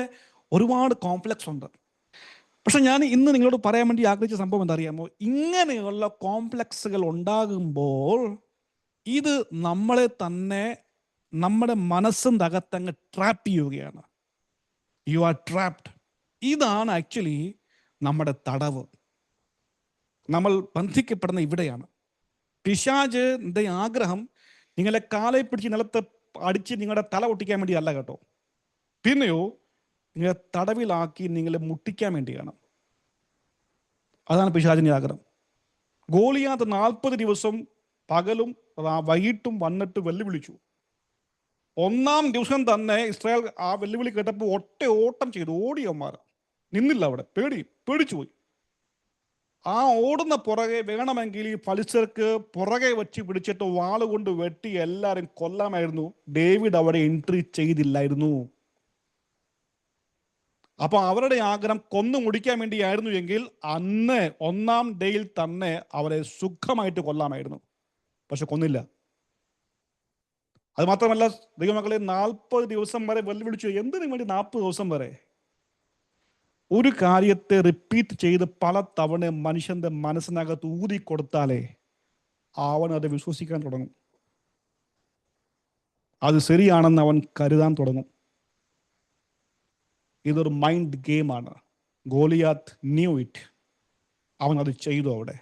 ഒരുപാട് കോംപ്ലക്സ് ഉണ്ട്. പക്ഷെ ഞാൻ ഇന്ന് നിങ്ങളോട് പറയാൻ വേണ്ടി ആഗ്രഹിച്ച സംഭവം എന്താ അറിയാമോ? ഇങ്ങനെയുള്ള കോംപ്ലക്സുകൾ ഉണ്ടാകുമ്പോൾ ഇത് നമ്മളെ തന്നെ, നമ്മുടെ മനസ്സിൻ്റെ അകത്തങ്ങ് ട്രാപ്പ് ചെയ്യുകയാണ്. You are trapped. ഇതാണ് ആക്ച്വലി നമ്മുടെ തടവ്. നമ്മൾ ബന്ധിക്കപ്പെടുന്ന ഇവിടെയാണ്. പിശാചിന്റെ ആഗ്രഹം നിങ്ങളെ കാലെ പിടിച്ച് നിലത്ത് അടിച്ച് നിങ്ങളുടെ തല ഒട്ടിക്കാൻ വേണ്ടി അല്ല കേട്ടോ. പിന്നെയോ നിങ്ങളെ തടവിലാക്കി നിങ്ങളെ മുട്ടിക്കാൻ വേണ്ടിയാണ്. അതാണ് പിശാചിന്റെ ആഗ്രഹം. ഗോലിയാത്ത് 40 ദിവസം പകലും വൈകിട്ടും വന്നിട്ട് വെല്ലുവിളിച്ചു. 1-ാം ദിവസം തന്നെ ഇസ്രായേൽ ആ വെല്ലുവിളി കേട്ടപ്പോൾ ഓട്ടം ചെയ്തു, ഓടിയന്മാർ നിന്നില്ല അവിടെ, പേടിച്ചു പോയി. ആ ഓടുന്ന പുറകെ വേണമെങ്കിൽ ഈ ഫലിസ്ത്യർക്ക് പുറകെ വെച്ച് പിടിച്ചിട്ട് വാളുകൊണ്ട് വെട്ടി എല്ലാവരും കൊല്ലാമായിരുന്നു. ഡേവിഡ് അവിടെ എൻട്രി ചെയ്തില്ലായിരുന്നു. അപ്പൊ അവരുടെ ആഗ്രഹം കൊന്നു മുടിക്കാൻ വേണ്ടിയായിരുന്നു എങ്കിൽ അന്ന് ഒന്നാം ഡേയിൽ തന്നെ അവരെ സുഖമായിട്ട് കൊല്ലാമായിരുന്നു. പക്ഷെ കൊന്നില്ല. അത് മാത്രമല്ല, ദൈവമക്കളെ 40 ദിവസം വരെ വെല്ലുവിളിച്ചു. എന്തിനു വേണ്ടി 40 ദിവസം വരെ? ഒരു കാര്യത്തെ റിപ്പീറ്റ് ചെയ്ത് പല തവണ മനുഷ്യന്റെ മനസ്സിനകത്ത് ഊതി കൊടുത്താലേ അവൻ അത് വിശ്വസിക്കാൻ തുടങ്ങും. അത് ശരിയാണെന്ന് അവൻ കരുതാൻ തുടങ്ങും. ഇതൊരു മൈൻഡ് ഗെയിമാണ്. Goliath new it. അവൻ അത് ചെയ്തു. അവിടെ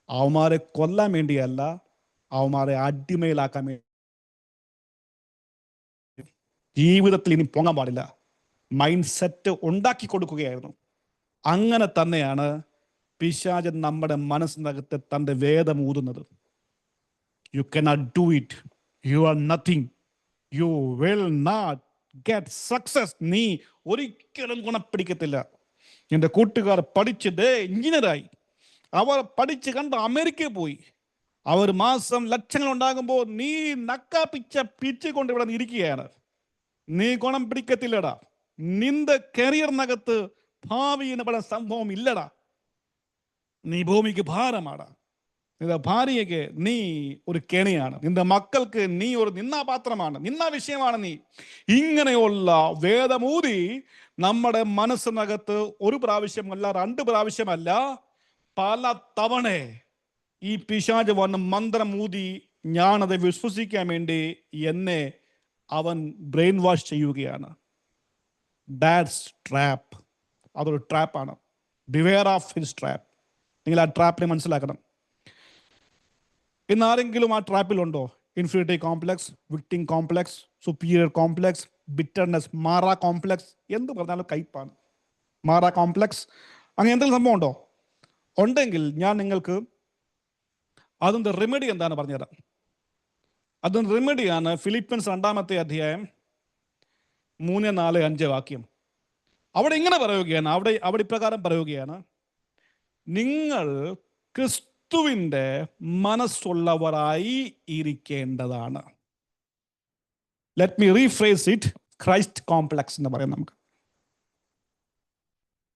അവന്മാരെ കൊല്ലാൻ വേണ്ടിയല്ല, അവന്മാരെ അടിമയിലാക്കാൻ വേണ്ടി. ജീവിതത്തിൽ ഇനി പൊങ്ങാൻ പാടില്ല. മൈൻഡ് സെറ്റ് ഉണ്ടാക്കി കൊടുക്കുകയായിരുന്നു. അങ്ങനെ തന്നെയാണ് പിശാചൻ നമ്മുടെ മനസ്സിനകത്ത് തൻ്റെ വേദം ഊതുന്നത്. You cannot do it, you are nothing, you will not get success. നീ ഒരിക്കലും ഗുണപ്പിടിക്കത്തില്ല. എൻ്റെ കൂട്ടുകാർ പഠിച്ചത് എഞ്ചിനീയറായി, അവർ പഠിച്ച് കണ്ട് അമേരിക്കയിൽ പോയി, അവർ മാസം ലക്ഷങ്ങൾ ഉണ്ടാകുമ്പോൾ നീ നക്കാപ്പിച്ച പിച്ച് കൊണ്ട് ഇവിടെ ഇരിക്കുകയാണ്. നീ ഗുണം പിടിക്കത്തില്ലടാ. നിന്റെ കരിയറിനകത്ത് ഭാവി എന്ന് പറയുന്ന സംഭവം ഇല്ലടാ. നീ ഭൂമിക്ക് ഭാരമാടാ. നിന്റെ ഭാര്യയ്ക്ക് നീ ഒരു കെണിയാണ്. നിന്റെ മക്കൾക്ക് നീ ഒരു നിന്നാപാത്രമാണ്, നിന്നാ വിഷയമാണ് നീ. ഇങ്ങനെയുള്ള വേദമൂതി നമ്മുടെ മനസ്സിനകത്ത് ഒരു പ്രാവശ്യമല്ല, 2 പ്രാവശ്യമല്ല, പല തവണ ഈ പിശാച് വന്ന് മന്ത്രം ഊതി ഞാനത് വിശ്വസിക്കാൻ വേണ്ടി എന്നെ അവൻ ബ്രെയിൻ വാഷ് ചെയ്യുകയാണ്. That's trap. അതൊരു ട്രാപ്പാണ്. Beware of his trap. നിങ്ങൾ ആ ട്രാപ്പിനെ മനസ്സിലാക്കണം. ഇന്ന് ആരെങ്കിലും ആ ട്രാപ്പിലുണ്ടോ? Inferiority complex, victim complex, superior complex, bitterness, Marah complex, എന്ത് പറഞ്ഞാലും കയ്പാണ്. മാറാ കോംപ്ലക്സ്, അങ്ങനെ എന്തെങ്കിലും സംഭവം ഉണ്ടോ? ഉണ്ടെങ്കിൽ ഞാൻ നിങ്ങൾക്ക് അതിൻ്റെ റെമഡി എന്താണ് പറഞ്ഞുതരാം. അതിൻ്റെ റെമഡിയാണ് ഫിലിപ്പിയൻസ് 2-ാമത്തെ അധ്യായം 3, 4, 5 വാക്യം. അവിടെ ഇങ്ങനെ പറയുകയാണ്, അവിടെ ഇപ്രകാരം പറയുകയാണ്: നിങ്ങൾ ക്രിസ്തുവിൻ്റെ മനസ്സുള്ളവരായി ഇരിക്കേണ്ടതാണ്. Let me rephrase it. Christ complex എന്ന് പറയാം നമുക്ക്.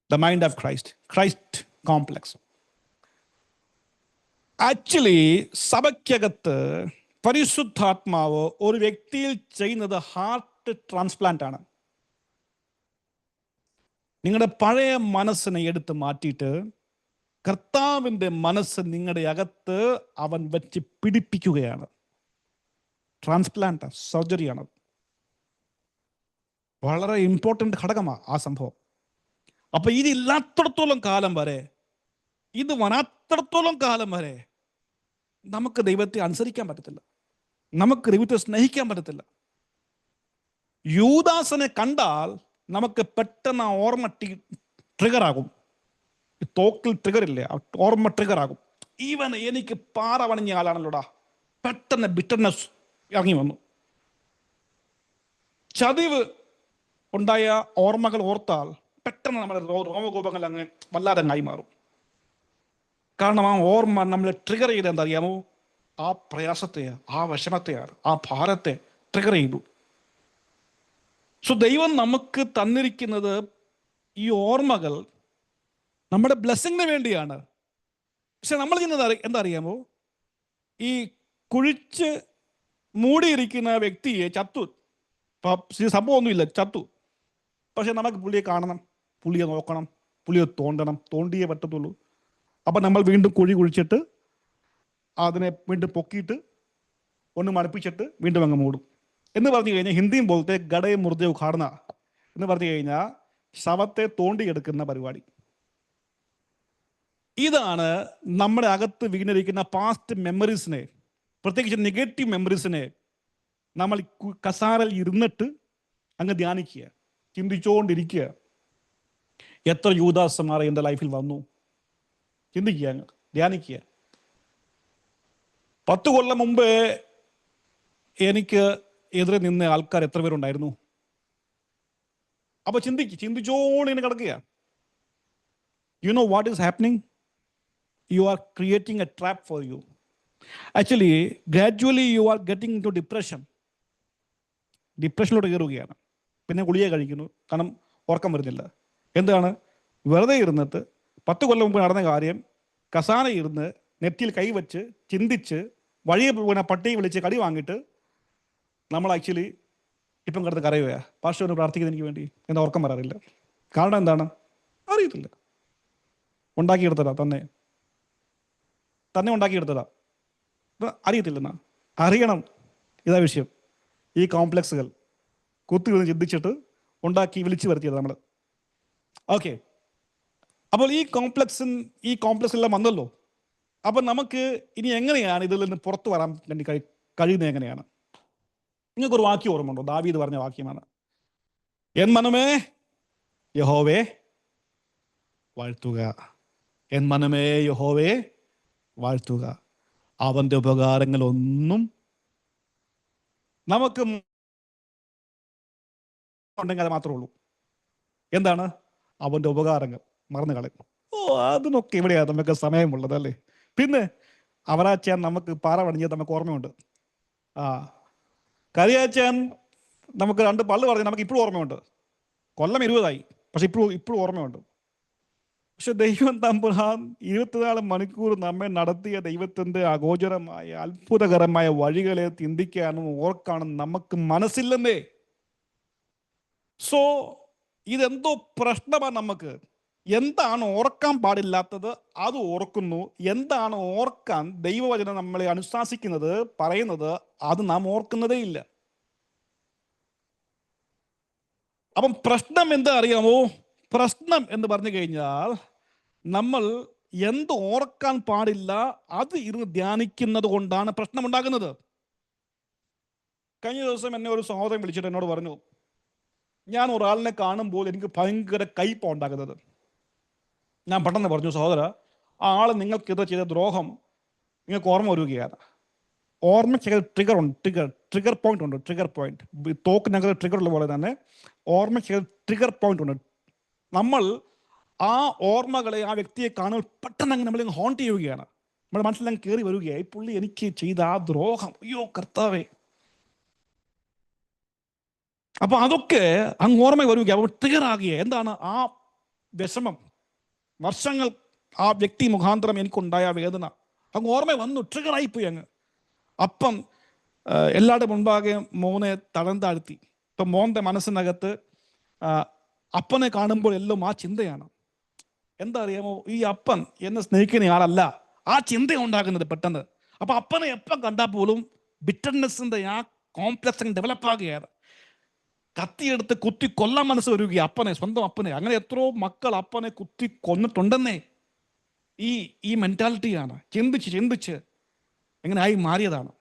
The mind of Christ, Christ complex. Actually സഭയ്ക്കകത്ത് പരിശുദ്ധാത്മാവ് ഒരു വ്യക്തിയിൽ ചെയ്യുന്നത് ഹാർട്ട് ട്രാൻസ്പ്ലാന്റ് ആണ്. നിങ്ങളുടെ പഴയ മനസ്സിനെ എടുത്ത് മാറ്റിയിട്ട് കർത്താവിൻ്റെ മനസ്സ് നിങ്ങളുടെ അകത്ത് അവൻ വെച്ച് പിടിപ്പിക്കുകയാണ്. ട്രാൻസ്പ്ലാന്റ്, സർജറിയാണ്. വളരെ ഇമ്പോർട്ടൻ്റ് ഘടകമാണ് ആ സംഭവം. അപ്പൊ ഇതില്ലാത്തിടത്തോളം കാലം വരെ, ഇത് വരാത്തിടത്തോളം കാലം വരെ നമുക്ക് ദൈവത്തെ അനുസരിക്കാൻ പറ്റത്തില്ല, നമുക്ക് ദൈവത്തെ സ്നേഹിക്കാൻ പറ്റത്തില്ല. യൂദാസിനെ കണ്ടാൽ നമുക്ക് പെട്ടെന്ന് ഓർമ്മ ട്രിഗറാകും. തോക്കിൽ ട്രിഗറില്ലേ, ഓർമ്മ ട്രിഗറാകും. ഈവൻ എനിക്ക് പാറ പണിഞ്ഞ ആളാണല്ലോടാ. പെട്ടെന്ന് ബിറ്റർനെസ് ഇറങ്ങി വന്നു. ചതിവ് ഉണ്ടായ ഓർമ്മകൾ ഓർത്താൽ പെട്ടെന്ന് നമ്മുടെ രോമകൂപങ്ങൾ അങ്ങ് വല്ലാതെ മാറും. കാരണം ആ ഓർമ്മ നമ്മളെ ട്രിഗർ ചെയ്ത് എന്താ അറിയാമോ? ആ പ്രയാസത്തെയാണ്, ആ വിഷമത്തെയാണ്, ആ ഭാരത്തെ ട്രിഗർ ചെയ്തു. സോ ദൈവം നമുക്ക് തന്നിരിക്കുന്നത് ഈ ഓർമ്മകൾ നമ്മുടെ ബ്ലെസ്സിങ്ങിന് വേണ്ടിയാണ്. പക്ഷെ നമ്മൾ ചെയ്യുന്നത് എന്താ അറിയാമോ? ഈ കുഴിച്ച് മൂടിയിരിക്കുന്ന വ്യക്തിയെ ചത്തു, സംഭവമൊന്നുമില്ല, ചത്തു. പക്ഷെ നമുക്ക് പുള്ളിയെ കാണണം, പുള്ളിയെ നോക്കണം, പുള്ളിയെ തോണ്ടണം, തോണ്ടിയേ പറ്റത്തുള്ളൂ. അപ്പം നമ്മൾ വീണ്ടും കുഴി കുഴിച്ചിട്ട് അതിനെ വീണ്ടും പൊക്കിയിട്ട് ഒന്ന് മണപ്പിച്ചിട്ട് വീണ്ടും അങ്ങ് മൂടും. എന്ന് പറഞ്ഞു കഴിഞ്ഞാൽ ഹിന്ദിയും പോലത്തെ ഗടയെ മുറുതെ ഉഖാടന എന്ന് പറഞ്ഞു കഴിഞ്ഞാൽ ശവത്തെ തോണ്ടിയെടുക്കുന്ന പരിപാടി. ഇതാണ് നമ്മുടെ അകത്ത് വീണിരിക്കുന്ന പാസ്റ്റ് മെമ്മറീസിനെ, പ്രത്യേകിച്ച് നെഗറ്റീവ് മെമ്മറീസിനെ നമ്മൾ കസാരയിൽ ഇരുന്നിട്ട് അങ്ങ് ധ്യാനിക്കുക, ചിന്തിച്ചുകൊണ്ടിരിക്കുക. എത്ര യൂദാസന്മാർ എൻ്റെ ലൈഫിൽ വന്നു, ചിന്തിക്കുക, അങ്ങ് ധ്യാനിക്കുക. 10 കൊല്ലം മുമ്പ് എനിക്ക് എതിരെ നിന്ന ആൾക്കാർ എത്ര പേരുണ്ടായിരുന്നു? അപ്പൊ ചിന്തിച്ചോണ്ട് ഇങ്ങനെ കിടക്കുക. You know what is happening? you are creating a trap for you. Actually, gradually you are getting into depression. ഡിപ്രഷനിലോട്ട് കയറുകയാണ്. പിന്നെ ഗുളിക കഴിക്കുന്നു, കാരണം ഉറക്കം വരുന്നില്ല. എന്താണ്? വെറുതെ ഇരുന്നിട്ട് 10 കൊല്ലം മുമ്പ് നടന്ന കാര്യം കസാര ഇരുന്ന് നെറ്റിയിൽ കൈവച്ച് ചിന്തിച്ച് വഴിയെ പോകുന്ന പട്ടിയെ വിളിച്ച് കടി വാങ്ങിയിട്ട് നമ്മൾ ആക്ച്വലി ഇപ്പം കിടന്ന് കരയുകയാ. പാസ്റ്റർ പ്രാർത്ഥിക്കുന്നത് എനിക്ക് വേണ്ടി, എന്താ ഉറക്കം വരാറില്ല. കാരണം എന്താണ്? അറിയത്തില്ല. ഉണ്ടാക്കിയെടുത്തതാ, തന്നെ ഉണ്ടാക്കിയെടുത്തതാ. അറിയത്തില്ലെന്നാ. അറിയണം. ഇതാ വിഷയം. ഈ കോംപ്ലക്സുകൾ കുത്തിയിരുന്ന് ചിന്തിച്ചിട്ട് ഉണ്ടാക്കി വിളിച്ചു വരുത്തിയത് നമ്മൾ. ഓക്കെ, അപ്പോൾ ഈ കോംപ്ലക്സ് എല്ലാം വന്നല്ലോ. അപ്പം നമുക്ക് ഇനി എങ്ങനെയാണ് ഇതിൽ നിന്ന് പുറത്തു വരാൻ വേണ്ടി കഴിയുന്നത്? എങ്ങനെയാണ്? നിങ്ങൾക്കൊരു വാക്യം ഓർമ്മയുണ്ടോ? ദാവീദ് പറഞ്ഞ വാക്യമാണ്, എൻ മനമേ യഹോവേ വാഴ്ത്തുക, എൻ മനമേ യഹോവേ വാഴ്ത്തുക, അവൻ്റെ ഉപകാരങ്ങളൊന്നും നമുക്ക് ഉണ്ടെങ്കിൽ അത് മാത്രമേ ഉള്ളൂ. എന്താണ്? അവൻ്റെ ഉപകാരങ്ങൾ മറന്നു കളയും. അതിനൊക്കെ ഇവിടെയാണ് നമുക്ക് സമയമുള്ളത് അല്ലേ? പിന്നെ അവരാച്ചാൻ നമുക്ക് പാറ പണിഞ്ഞത് നമുക്ക് ഓർമ്മയുണ്ട്. കരിയാച്ചാൻ നമുക്ക് 2 പള്ളു പറഞ്ഞ് നമുക്ക് ഇപ്പോഴും ഓർമ്മയുണ്ട്. കൊല്ലം 20 പക്ഷെ ഇപ്പോഴും ഓർമ്മയുണ്ട്. പക്ഷെ ദൈവം തമ്പുരാൻ 24 മണിക്കൂർ നമ്മെ നടത്തിയ ദൈവത്തിൻ്റെ അഗോചരമായ അത്ഭുതകരമായ വഴികളെ ചിന്തിക്കാനും ഓർക്കാനും നമുക്ക് മനസ്സില്ലെന്നേ. സോ ഇതെന്തോ പ്രശ്നമാണ് നമുക്ക്. എന്താണ് ഓർക്കാൻ പാടില്ലാത്തത് അത് ഓർക്കുന്നു. എന്താണ് ഓർക്കാൻ ദൈവവചനം നമ്മളെ അനുശാസിക്കുന്നത്, പറയുന്നത്, അത് നാം ഓർക്കുന്നതേ ഇല്ല. അപ്പം പ്രശ്നം എന്താ അറിയാമോ? പ്രശ്നം എന്ന് പറഞ്ഞു കഴിഞ്ഞാൽ നമ്മൾ എന്ത് ഓർക്കാൻ പാടില്ല അത് ഇരുന്ന് ധ്യാനിക്കുന്നത് കൊണ്ടാണ് പ്രശ്നം ഉണ്ടാകുന്നത്. കഴിഞ്ഞ ദിവസം എന്നെ ഒരു സഹോദരൻ വിളിച്ചിട്ട് എന്നോട് പറഞ്ഞു, ഞാൻ ഒരാളിനെ കാണുമ്പോൾ എനിക്ക് ഭയങ്കര കയ്പാണ് ഉണ്ടാകുന്നത്. ഞാൻ പെട്ടെന്ന് പറഞ്ഞു, സഹോദര, ആ ആൾ നിങ്ങൾക്കിത് ചെയ്ത ദ്രോഹം നിങ്ങൾക്ക് ഓർമ്മ വരികയാണ്. ഓർമ്മയ്ക്ക് ട്രിഗർ പോയിന്റ് ഉണ്ട്. ട്രിഗർ പോയിന്റ് തോക്കിനകത്ത് ട്രിഗർ ഉള്ള പോലെ തന്നെ ഓർമ്മയ്ക്ക് ട്രിഗർ പോയിന്റ് ഉണ്ട്. നമ്മൾ ആ ഓർമ്മകളെ, ആ വ്യക്തിയെ കാണുമ്പോൾ പെട്ടെന്ന് അങ്ങനെ നമ്മൾ ഹോണ്ട് ചെയ്യുകയാണ്. നമ്മുടെ മനസ്സിലങ്ങ് കയറി വരികയായി, പുള്ളി എനിക്ക് ചെയ്ത ആ ദ്രോഹം, അയ്യോ കർത്താവേ. അപ്പൊ അതൊക്കെ അങ്ങ് ഓർമ്മ വരിക, ട്രിഗർ ആകുക. എന്താണ്? ആ വിഷമം, വർഷങ്ങൾ ആ വ്യക്തി മുഖാന്തരം എനിക്കുണ്ടായ വേദന അങ്ങ് ഓർമ്മ വന്നു, ട്രിഗറായിപ്പോയി അങ്ങ്. അപ്പം എല്ലാവരുടെ മുൻപാകെ മോനെ തളം താഴ്ത്തി. ഇപ്പം മോൻ്റെ മനസ്സിനകത്ത് അപ്പനെ കാണുമ്പോൾ എല്ലാം ആ ചിന്തയാണ്. എന്താ അറിയാമോ? ഈ അപ്പൻ എന്നെ സ്നേഹിക്കുന്ന ആളല്ല, ആ ചിന്ത ഉണ്ടാകുന്നത് പെട്ടെന്ന്. അപ്പൊ അപ്പനെ എപ്പം കണ്ടാൽ പോലും ബിറ്റർനെസ്സിന്റെ ആ കോംപ്ലക്സ് ഡെവലപ്പ് ആകുകയാണ്. കത്തിയെടുത്ത് കുത്തി കൊല്ലാൻ മനസ്സ് വരിക അപ്പനെ, സ്വന്തം അപ്പനെ. അങ്ങനെ എത്രയോ മക്കൾ അപ്പനെ കുത്തി കൊന്നിട്ടുണ്ടെന്നേ. ഈ മെന്റാലിറ്റിയാണ്. ചിന്തിച്ച് എങ്ങനെ ആയി മാറിയതാണ്.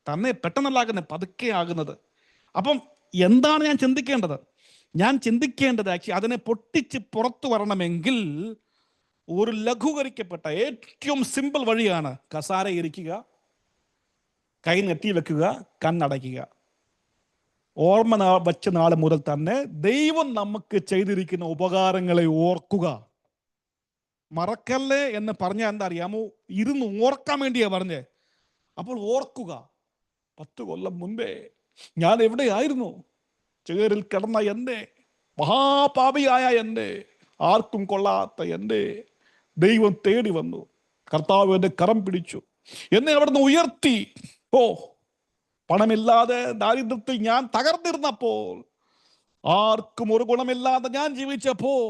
തന്നെ പെട്ടെന്നല്ലാകുന്നത്, പതുക്കെ ആകുന്നത്. അപ്പം എന്താണ് ഞാൻ ചിന്തിക്കേണ്ടത്? ഞാൻ ചിന്തിക്കേണ്ടത് ആക്ച്വലി അതിനെ പൊട്ടിച്ച് പുറത്തു വരണമെങ്കിൽ ഒരു ലഘൂകരിക്കപ്പെട്ട ഏറ്റവും സിമ്പിൾ വഴിയാണ് കസാര ഇരിക്കുക, കൈ നെറ്റി വെക്കുക, കണ്ണടയ്ക്കുക. ഓർമ്മ വച്ച നാൾ മുതൽ തന്നെ ദൈവം നമുക്ക് ചെയ്തിരിക്കുന്ന ഉപകാരങ്ങളെ ഓർക്കുക. മറക്കല്ലേ എന്ന് പറഞ്ഞാൽ എന്താ അറിയാമോ? ഇരുന്ന് ഓർക്കാൻ വേണ്ടിയാ പറഞ്ഞേ. അപ്പോൾ ഓർക്കുക, 10 കൊല്ലം മുൻപേ ഞാൻ എവിടെയായിരുന്നു? ചേറിൽ കിടന്ന എന്നെ, മഹാപാപിയായ എന്നെ, ആർക്കും കൊള്ളാത്ത എന്നെ ദൈവം തേടി വന്നു. കർത്താവ് എന്റെ കരം പിടിച്ചു, എന്നെ അവിടുന്ന് ഉയർത്തി. പണമില്ലാതെ ദാരിദ്ര്യത്തിൽ ഞാൻ തകർന്നിരുന്നപ്പോൾ, ആർക്കും ഒരു ഗുണമില്ലാതെ ഞാൻ ജീവിച്ചപ്പോൾ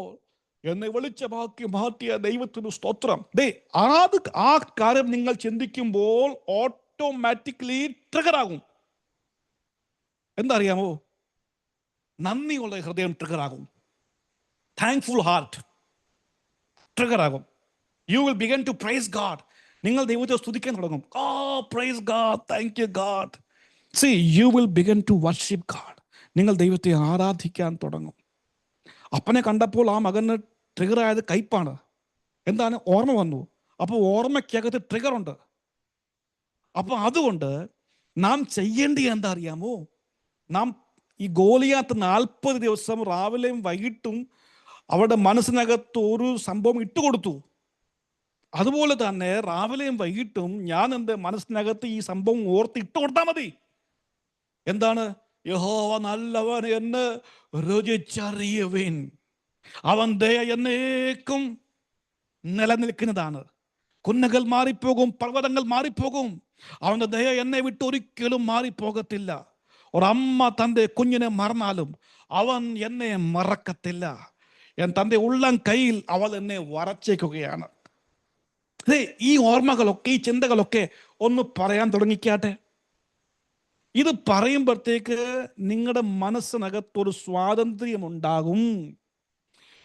എന്നെ വെളിച്ചമാക്കി മാറ്റിയ ദൈവത്തിന് സ്തോത്രം. ആ കാര്യം നിങ്ങൾ ചിന്തിക്കുമ്പോൾ ഓട്ടോമാറ്റിക്കലി ട്രിഗർ ആകും. എന്താ അറിയാമോ? നന്ദിയുള്ള ഹൃദയം ട്രിഗർ ആകും. താങ്ക്ഫുൾ ഹാർട്ട് ട്രിഗർ ആകും. You will begin to praise God. നിങ്ങൾ ദൈവത്തെ സ്തുതിക്കാൻ തുടങ്ങും. Praise God, thank you God. See, you will begin to worship God. നിങ്ങൾ ദൈവത്തെ ആരാധിക്കാൻ തുടങ്ങും. അപ്പനെ കണ്ടപ്പോൾ ആ മകന് ട്രിഗർ ആയത് കയ്പാണ്. എന്താണ്? ഓർമ്മ വന്നു. അപ്പോൾ ഓർമ്മയ്ക്കകത്ത് ട്രിഗർ ഉണ്ട്. അപ്പൊ അതുകൊണ്ട് നാം ചെയ്യേണ്ടത് എന്താ അറിയാമോ? നാം ഈ ഗോലിയാത്ത് 40 ദിവസം രാവിലെയും വൈകിട്ടും അവരുടെ മനസ്സിനകത്ത് ഒരു സംഭവം ഇട്ടുകൊടുത്തു. അതുപോലെ തന്നെ രാവിലെയും വൈകിട്ടും ഞാൻ എൻ്റെ മനസ്സിനകത്ത് ഈ സംഭവം ഓർത്ത് ഇട്ട് കൊടുത്താൽ മതി. എന്താണ്? യഹോവ നല്ലവൻ എന്ന് രുചിച്ചറിയുവിൻ, അവൻ ദയ എന്നേക്കും നിലനിൽക്കുന്നതാണ്. കുന്നുകൾ മാറിപ്പോകും, പർവ്വതങ്ങൾ മാറിപ്പോകും, അവൻ്റെ ദയ എന്നെ വിട്ട് ഒരിക്കലും മാറിപ്പോകത്തില്ല. ഒരമ്മ തൻ്റെ കുഞ്ഞിനെ മറന്നാലും അവൻ എന്നെ മറക്കത്തില്ല. തൻ്റെ ഉള്ളം കയ്യിൽ അവൾ എന്നെ വരച്ചേക്കുകയാണ്. ഈ ഓർമ്മകളൊക്കെ, ഈ ചിന്തകളൊക്കെ ഒന്ന് പറയാൻ തുടങ്ങിക്കാട്ടെ. ഇത് പറയുമ്പോഴത്തേക്ക് നിങ്ങളുടെ മനസ്സിനകത്തൊരു സ്വാതന്ത്ര്യം ഉണ്ടാകും.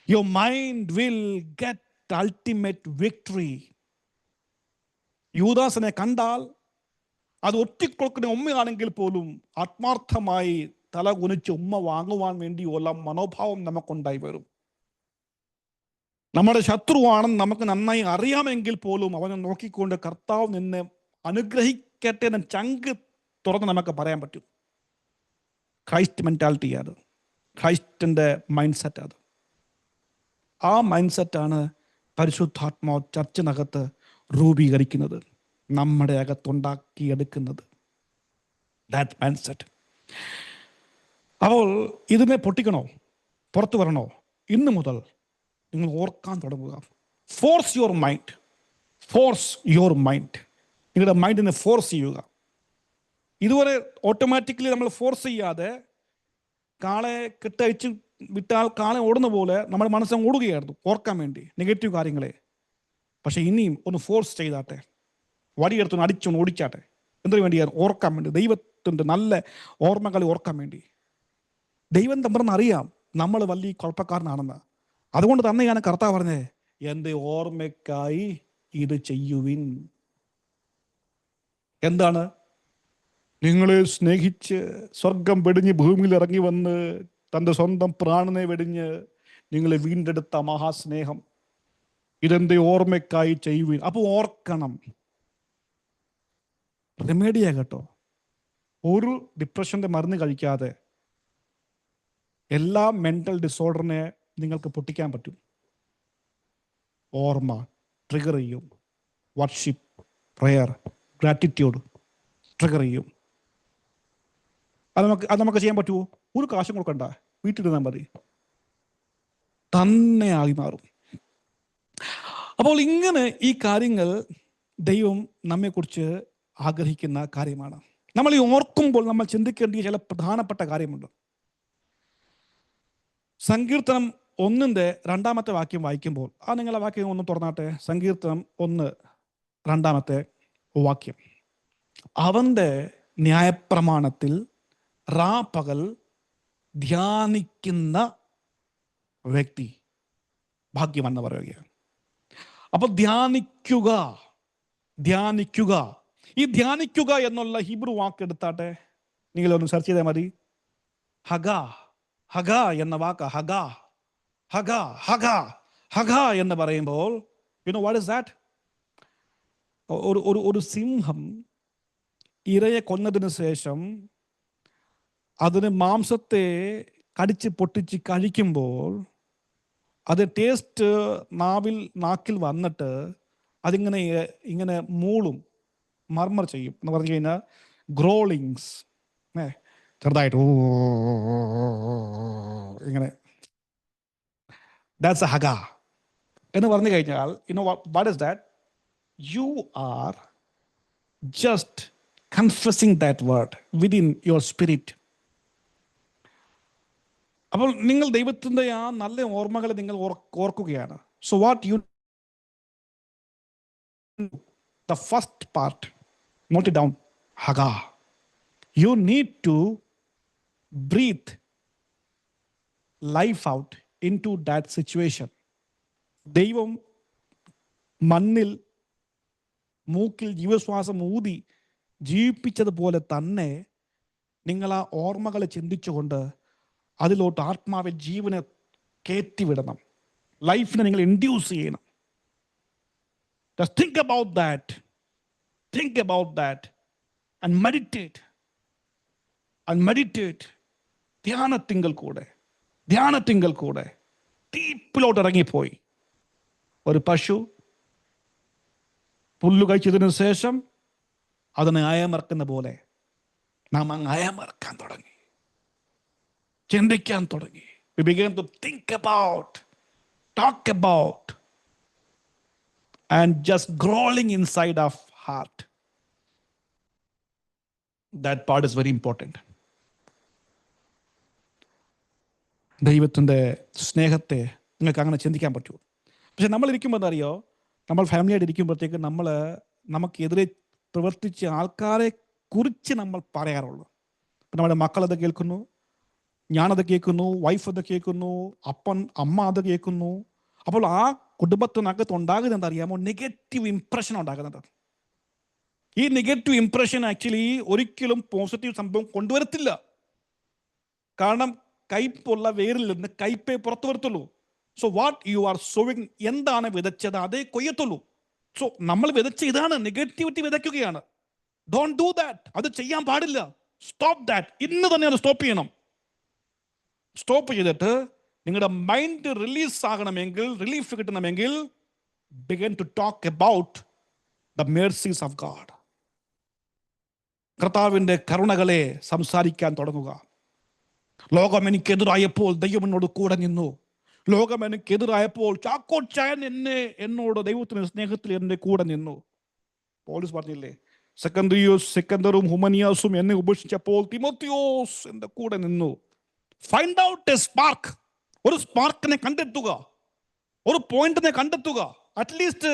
Your mind will get ultimate victory. യൂദാസിനെ കണ്ടാൽ അത് ഒറ്റിക്കൊടുക്കുന്ന ഉമ്മയാണെങ്കിൽ പോലും ആത്മാർത്ഥമായി തല കുനിച്ച് ഉമ്മ വാങ്ങുവാൻ വേണ്ടിയുള്ള മനോഭാവം നമുക്കുണ്ടായി വരും. നമ്മുടെ ശത്രുവാണെന്ന് നമുക്ക് നന്നായി അറിയാമെങ്കിൽ പോലും അവനെ നോക്കിക്കൊണ്ട് കർത്താവ് നിന്നെ അനുഗ്രഹിക്കട്ടെ എന്ന് ചങ്ക് തുറന്ന് നമുക്ക് പറയാൻ പറ്റും. ക്രൈസ്റ്റ് മെൻറ്റാലിറ്റി അത്, ക്രൈസ്റ്റിൻ്റെ മൈൻഡ് സെറ്റ് അത്. ആ മൈൻഡ് സെറ്റാണ് പരിശുദ്ധാത്മാവ് ചർച്ചിനകത്ത് രൂപീകരിക്കുന്നത്, നമ്മുടെ അകത്തുണ്ടാക്കിയെടുക്കുന്നത്. That mind set. അപ്പോൾ ഇതിനെ പൊട്ടിക്കണോ, പുറത്തു വരണോ? ഇന്ന് മുതൽ നിങ്ങൾ ഓർക്കാൻ തുടങ്ങുക. Force your mind, force your mind. നിങ്ങളുടെ മൈൻഡിനെ ഫോഴ്സ് ചെയ്യുക. ഇതുവരെ ഓട്ടോമാറ്റിക്കലി നമ്മൾ ഫോഴ്സ് ചെയ്യാതെ കാളെ കെട്ടയച്ച് വിട്ടാൽ കാളെ ഓടുന്ന പോലെ നമ്മുടെ മനസ്സിനെ ഓടുകയായിരുന്നു ഓർക്കാൻ വേണ്ടി നെഗറ്റീവ് കാര്യങ്ങളെ. പക്ഷെ ഇനിയും ഒന്ന് ഫോഴ്സ് ചെയ്താട്ടെ, വടിയെടുത്തൊന്ന് അടിച്ചൊന്ന് ഓടിച്ചാട്ടെ. എന്തിനു വേണ്ടിയാണ്? ഓർക്കാൻ വേണ്ടി, ദൈവത്തിൻ്റെ നല്ല ഓർമ്മകളെ ഓർക്കാൻ വേണ്ടി. ദൈവം തമ്മിൽ അറിയാം നമ്മൾ വലിയ കുഴപ്പക്കാരനാണെന്ന്. അതുകൊണ്ട് തന്നെയാണ് കർത്താവ് പറഞ്ഞത്, എൻ്റെ ഓർമ്മയ്ക്കായി ഇത് ചെയ്യുവിൻ. എന്താണ്? നിങ്ങളെ സ്നേഹിച്ച് സ്വർഗം വെടിഞ്ഞ് ഭൂമിയിൽ ഇറങ്ങി വന്ന് തൻ്റെ സ്വന്തം പ്രാണനെ വെടിഞ്ഞ് നിങ്ങളെ വീണ്ടെടുത്ത മഹാസ്നേഹം, ഇതെൻ്റെ ഓർമ്മയ്ക്കായി ചെയ്യുവിൻ. അപ്പോൾ ഓർക്കണം. റെമേഡിയാ കേട്ടോ. ഒരു ഡിപ്രഷൻ്റെ മരുന്ന് കഴിക്കാതെ എല്ലാ മെൻ്റൽ ഡിസോർഡറിനെ നിങ്ങൾക്ക് പൊട്ടിക്കാൻ പറ്റും. ഓർമ്മ ട്രിഗർ ചെയ്യും. വർഷിപ്പ്, പ്രയർ, ഗ്രാറ്റിറ്റ്യൂഡ് ട്രിഗർ ചെയ്യും. അത് നമുക്ക് ചെയ്യാൻ പറ്റുമോ? ഒരു കാശും കൊടുക്കണ്ട, വീട്ടിലിരുന്നാൽ മതി, തന്നെ ആയി മാറും. അപ്പോൾ ഇങ്ങനെ ഈ കാര്യങ്ങൾ ദൈവം നമ്മെക്കുറിച്ച് ആഗ്രഹിക്കുന്ന കാര്യമാണ്. നമ്മൾ ഈ ഓർക്കുമ്പോൾ നമ്മൾ ചിന്തിക്കേണ്ട ചില പ്രധാനപ്പെട്ട കാര്യമുണ്ട്. സങ്കീർത്തനം 1:2 വാക്യം വായിക്കുമ്പോൾ, നിങ്ങളെ വാക്യം ഒന്ന് തുറന്നാട്ടെ. സങ്കീർത്തനം 1:2 വാക്യം. അവൻ്റെ ന്യായപ്രമാണത്തിൽ രാപ്പകൽ ധ്യാനിക്കുന്ന വ്യക്തി ഭാഗ്യമെന്ന് പറയുകയാണ്. അപ്പൊ ധ്യാനിക്കുക, ധ്യാനിക്കുക. ഈ ധ്യാനിക്കുക എന്നുള്ള ഹീബ്രു വാക്ക് എടുത്താട്ടെ, നിങ്ങളൊന്ന് സെർച്ച് ചെയ്താൽ മതി. ഹഗ, ഹഗ എന്ന വാക്ക്. ഹഗ, ഹഗ, ഹഗ, ഹഗ എന്ന് പറയുമ്പോൾ വാട്ട് ഇസ് ദാറ്റ്? ഒരു സിംഹം ഇരയെ കൊന്നതിന് ശേഷം അതിന് മാംസത്തെ കടിച്ച് പൊട്ടിച്ച് കഴിക്കുമ്പോൾ അത് ടേസ്റ്റ് നാക്കിൽ വന്നിട്ട് ഇങ്ങനെ മൂളും, മർമർ ചെയ്യും എന്ന് പറഞ്ഞു കഴിഞ്ഞാൽ ഗ്രോളിങ്സ്, ചെറുതായിട്ട് ഇങ്ങനെ. ദാറ്റ്സ് എ ഹഗ എന്ന് പറഞ്ഞു കഴിഞ്ഞാൽ what is that? You are just confusing that word within your spirit. അപ്പോൾ നിങ്ങൾ ദൈവത്തിൻ്റെ ആ നല്ല ഓർമ്മകളെ നിങ്ങൾ ഓർക്കുകയാണ്. So what U, the first part, note it down, haga. You need to breathe life out into that situation. ദൈവം മണ്ണിൽ മൂക്കിൽ ജീവശ്വാസം ഊതി ജീവിപ്പിച്ചതുപോലെ തന്നെ നിങ്ങൾ ആ ഓർമ്മകളെ ചിന്തിച്ചുകൊണ്ട് അതിലോട്ട് ആത്മാവിൽ ജീവനെ കയറ്റിവിടണം. ലൈഫിനെ നിങ്ങൾ ഇൻഡ്യൂസ് ചെയ്യണം. Just think about that. Think about that and meditate. And meditate. ധ്യാനത്തിങ്കൽ കൂടെ ഡീപ്പിലോട്ട് ഇറങ്ങിപ്പോയി. ഒരു പശു പുല്ലു കഴിച്ചതിന് ശേഷം അതിനെ അയമർക്കുന്ന പോലെ നാം അങ്ങ് അയമർക്കാൻ തുടങ്ങി, ചിന്തിക്കാൻ തുടങ്ങി. We began to think about, talk about, and just growling inside our heart. That part is very important. ദൈവത്തിൻ്റെ സ്നേഹത്തെ നിങ്ങൾക്ക് അങ്ങനെ ചിന്തിക്കാൻ പറ്റുമോ? പക്ഷെ നമ്മൾ ഇരിക്കുമ്പോൾ അറിയോ, നമ്മൾ ഫാമിലിയായിട്ട് ഇരിക്കുമ്പോഴത്തേക്ക് നമുക്കെതിരെ പ്രവർത്തിച്ച ആൾക്കാരെ കുറിച്ച് നമ്മൾ പറയാറുള്ളൂ. നമ്മുടെ മക്കളത് കേൾക്കുന്നു, ഞാനത് കേൾക്കുന്നു, വൈഫ് അത് കേൾക്കുന്നു, അമ്മ അത് കേൾക്കുന്നു. അപ്പോൾ ആ കുടുംബത്തിനകത്ത് ഉണ്ടാകുന്നത് എന്താ, നെഗറ്റീവ് ഇംപ്രഷൻ ഉണ്ടാകുന്നത്. ഈ നെഗറ്റീവ് ഇംപ്രഷൻ ആക്ച്വലി ഒരിക്കലും പോസിറ്റീവ് സംഭവം കൊണ്ടുവരത്തില്ല. കാരണം കയ്പുള്ള വേരിൽ നിന്ന് കയ്പേ പുറത്തു വരത്തുള്ളൂ. So what you are sowing, എന്താണ് വിതച്ചത് അതേ കൊയ്യത്തുള്ളൂ. സോ നമ്മൾ വിതച്ച ഇതാണ്, നെഗറ്റിവിറ്റി വിതയ്ക്കുകയാണ്. Don't do that. അത് ചെയ്യാൻ പാടില്ല. Stop that. ഇന്ന് തന്നെ അത് സ്റ്റോപ്പ് ചെയ്യണം. സ്റ്റോപ്പ് ചെയ്തിട്ട് നിങ്ങളുടെ മൈൻഡ് റിലീഫ് കിട്ടണമെങ്കിൽ begin to talk about the mercies of God. കർത്താവിൻ്റെ കരുണകളെ സംസാരിക്കാൻ തുടങ്ങുക. ലോകം എനിക്കെതിരായപ്പോൾ ദൈവം എന്നോട് കൂടെ നിന്നു. ലോകം എനിക്കെതിരായപ്പോൾ ചാക്കോച്ചായൻ എന്നോട് ദൈവത്തിന് സ്നേഹത്തിൽ എൻ്റെ കൂടെ നിന്നു. പൗലോസ് പറഞ്ഞില്ലേ, സെക്കന്ദറും ഹുമനിയാസും എന്നെ ഉപേക്ഷിച്ചപ്പോൾ തിമോത്തിയോസ് എൻ്റെ കൂടെ നിന്നു. Find out A spark. ഒരു സ്പാർക്കിനെ കണ്ടെത്തുക, ഒരു പോയിന്റിനെ കണ്ടെത്തുക. അറ്റ്ലീസ്റ്റ്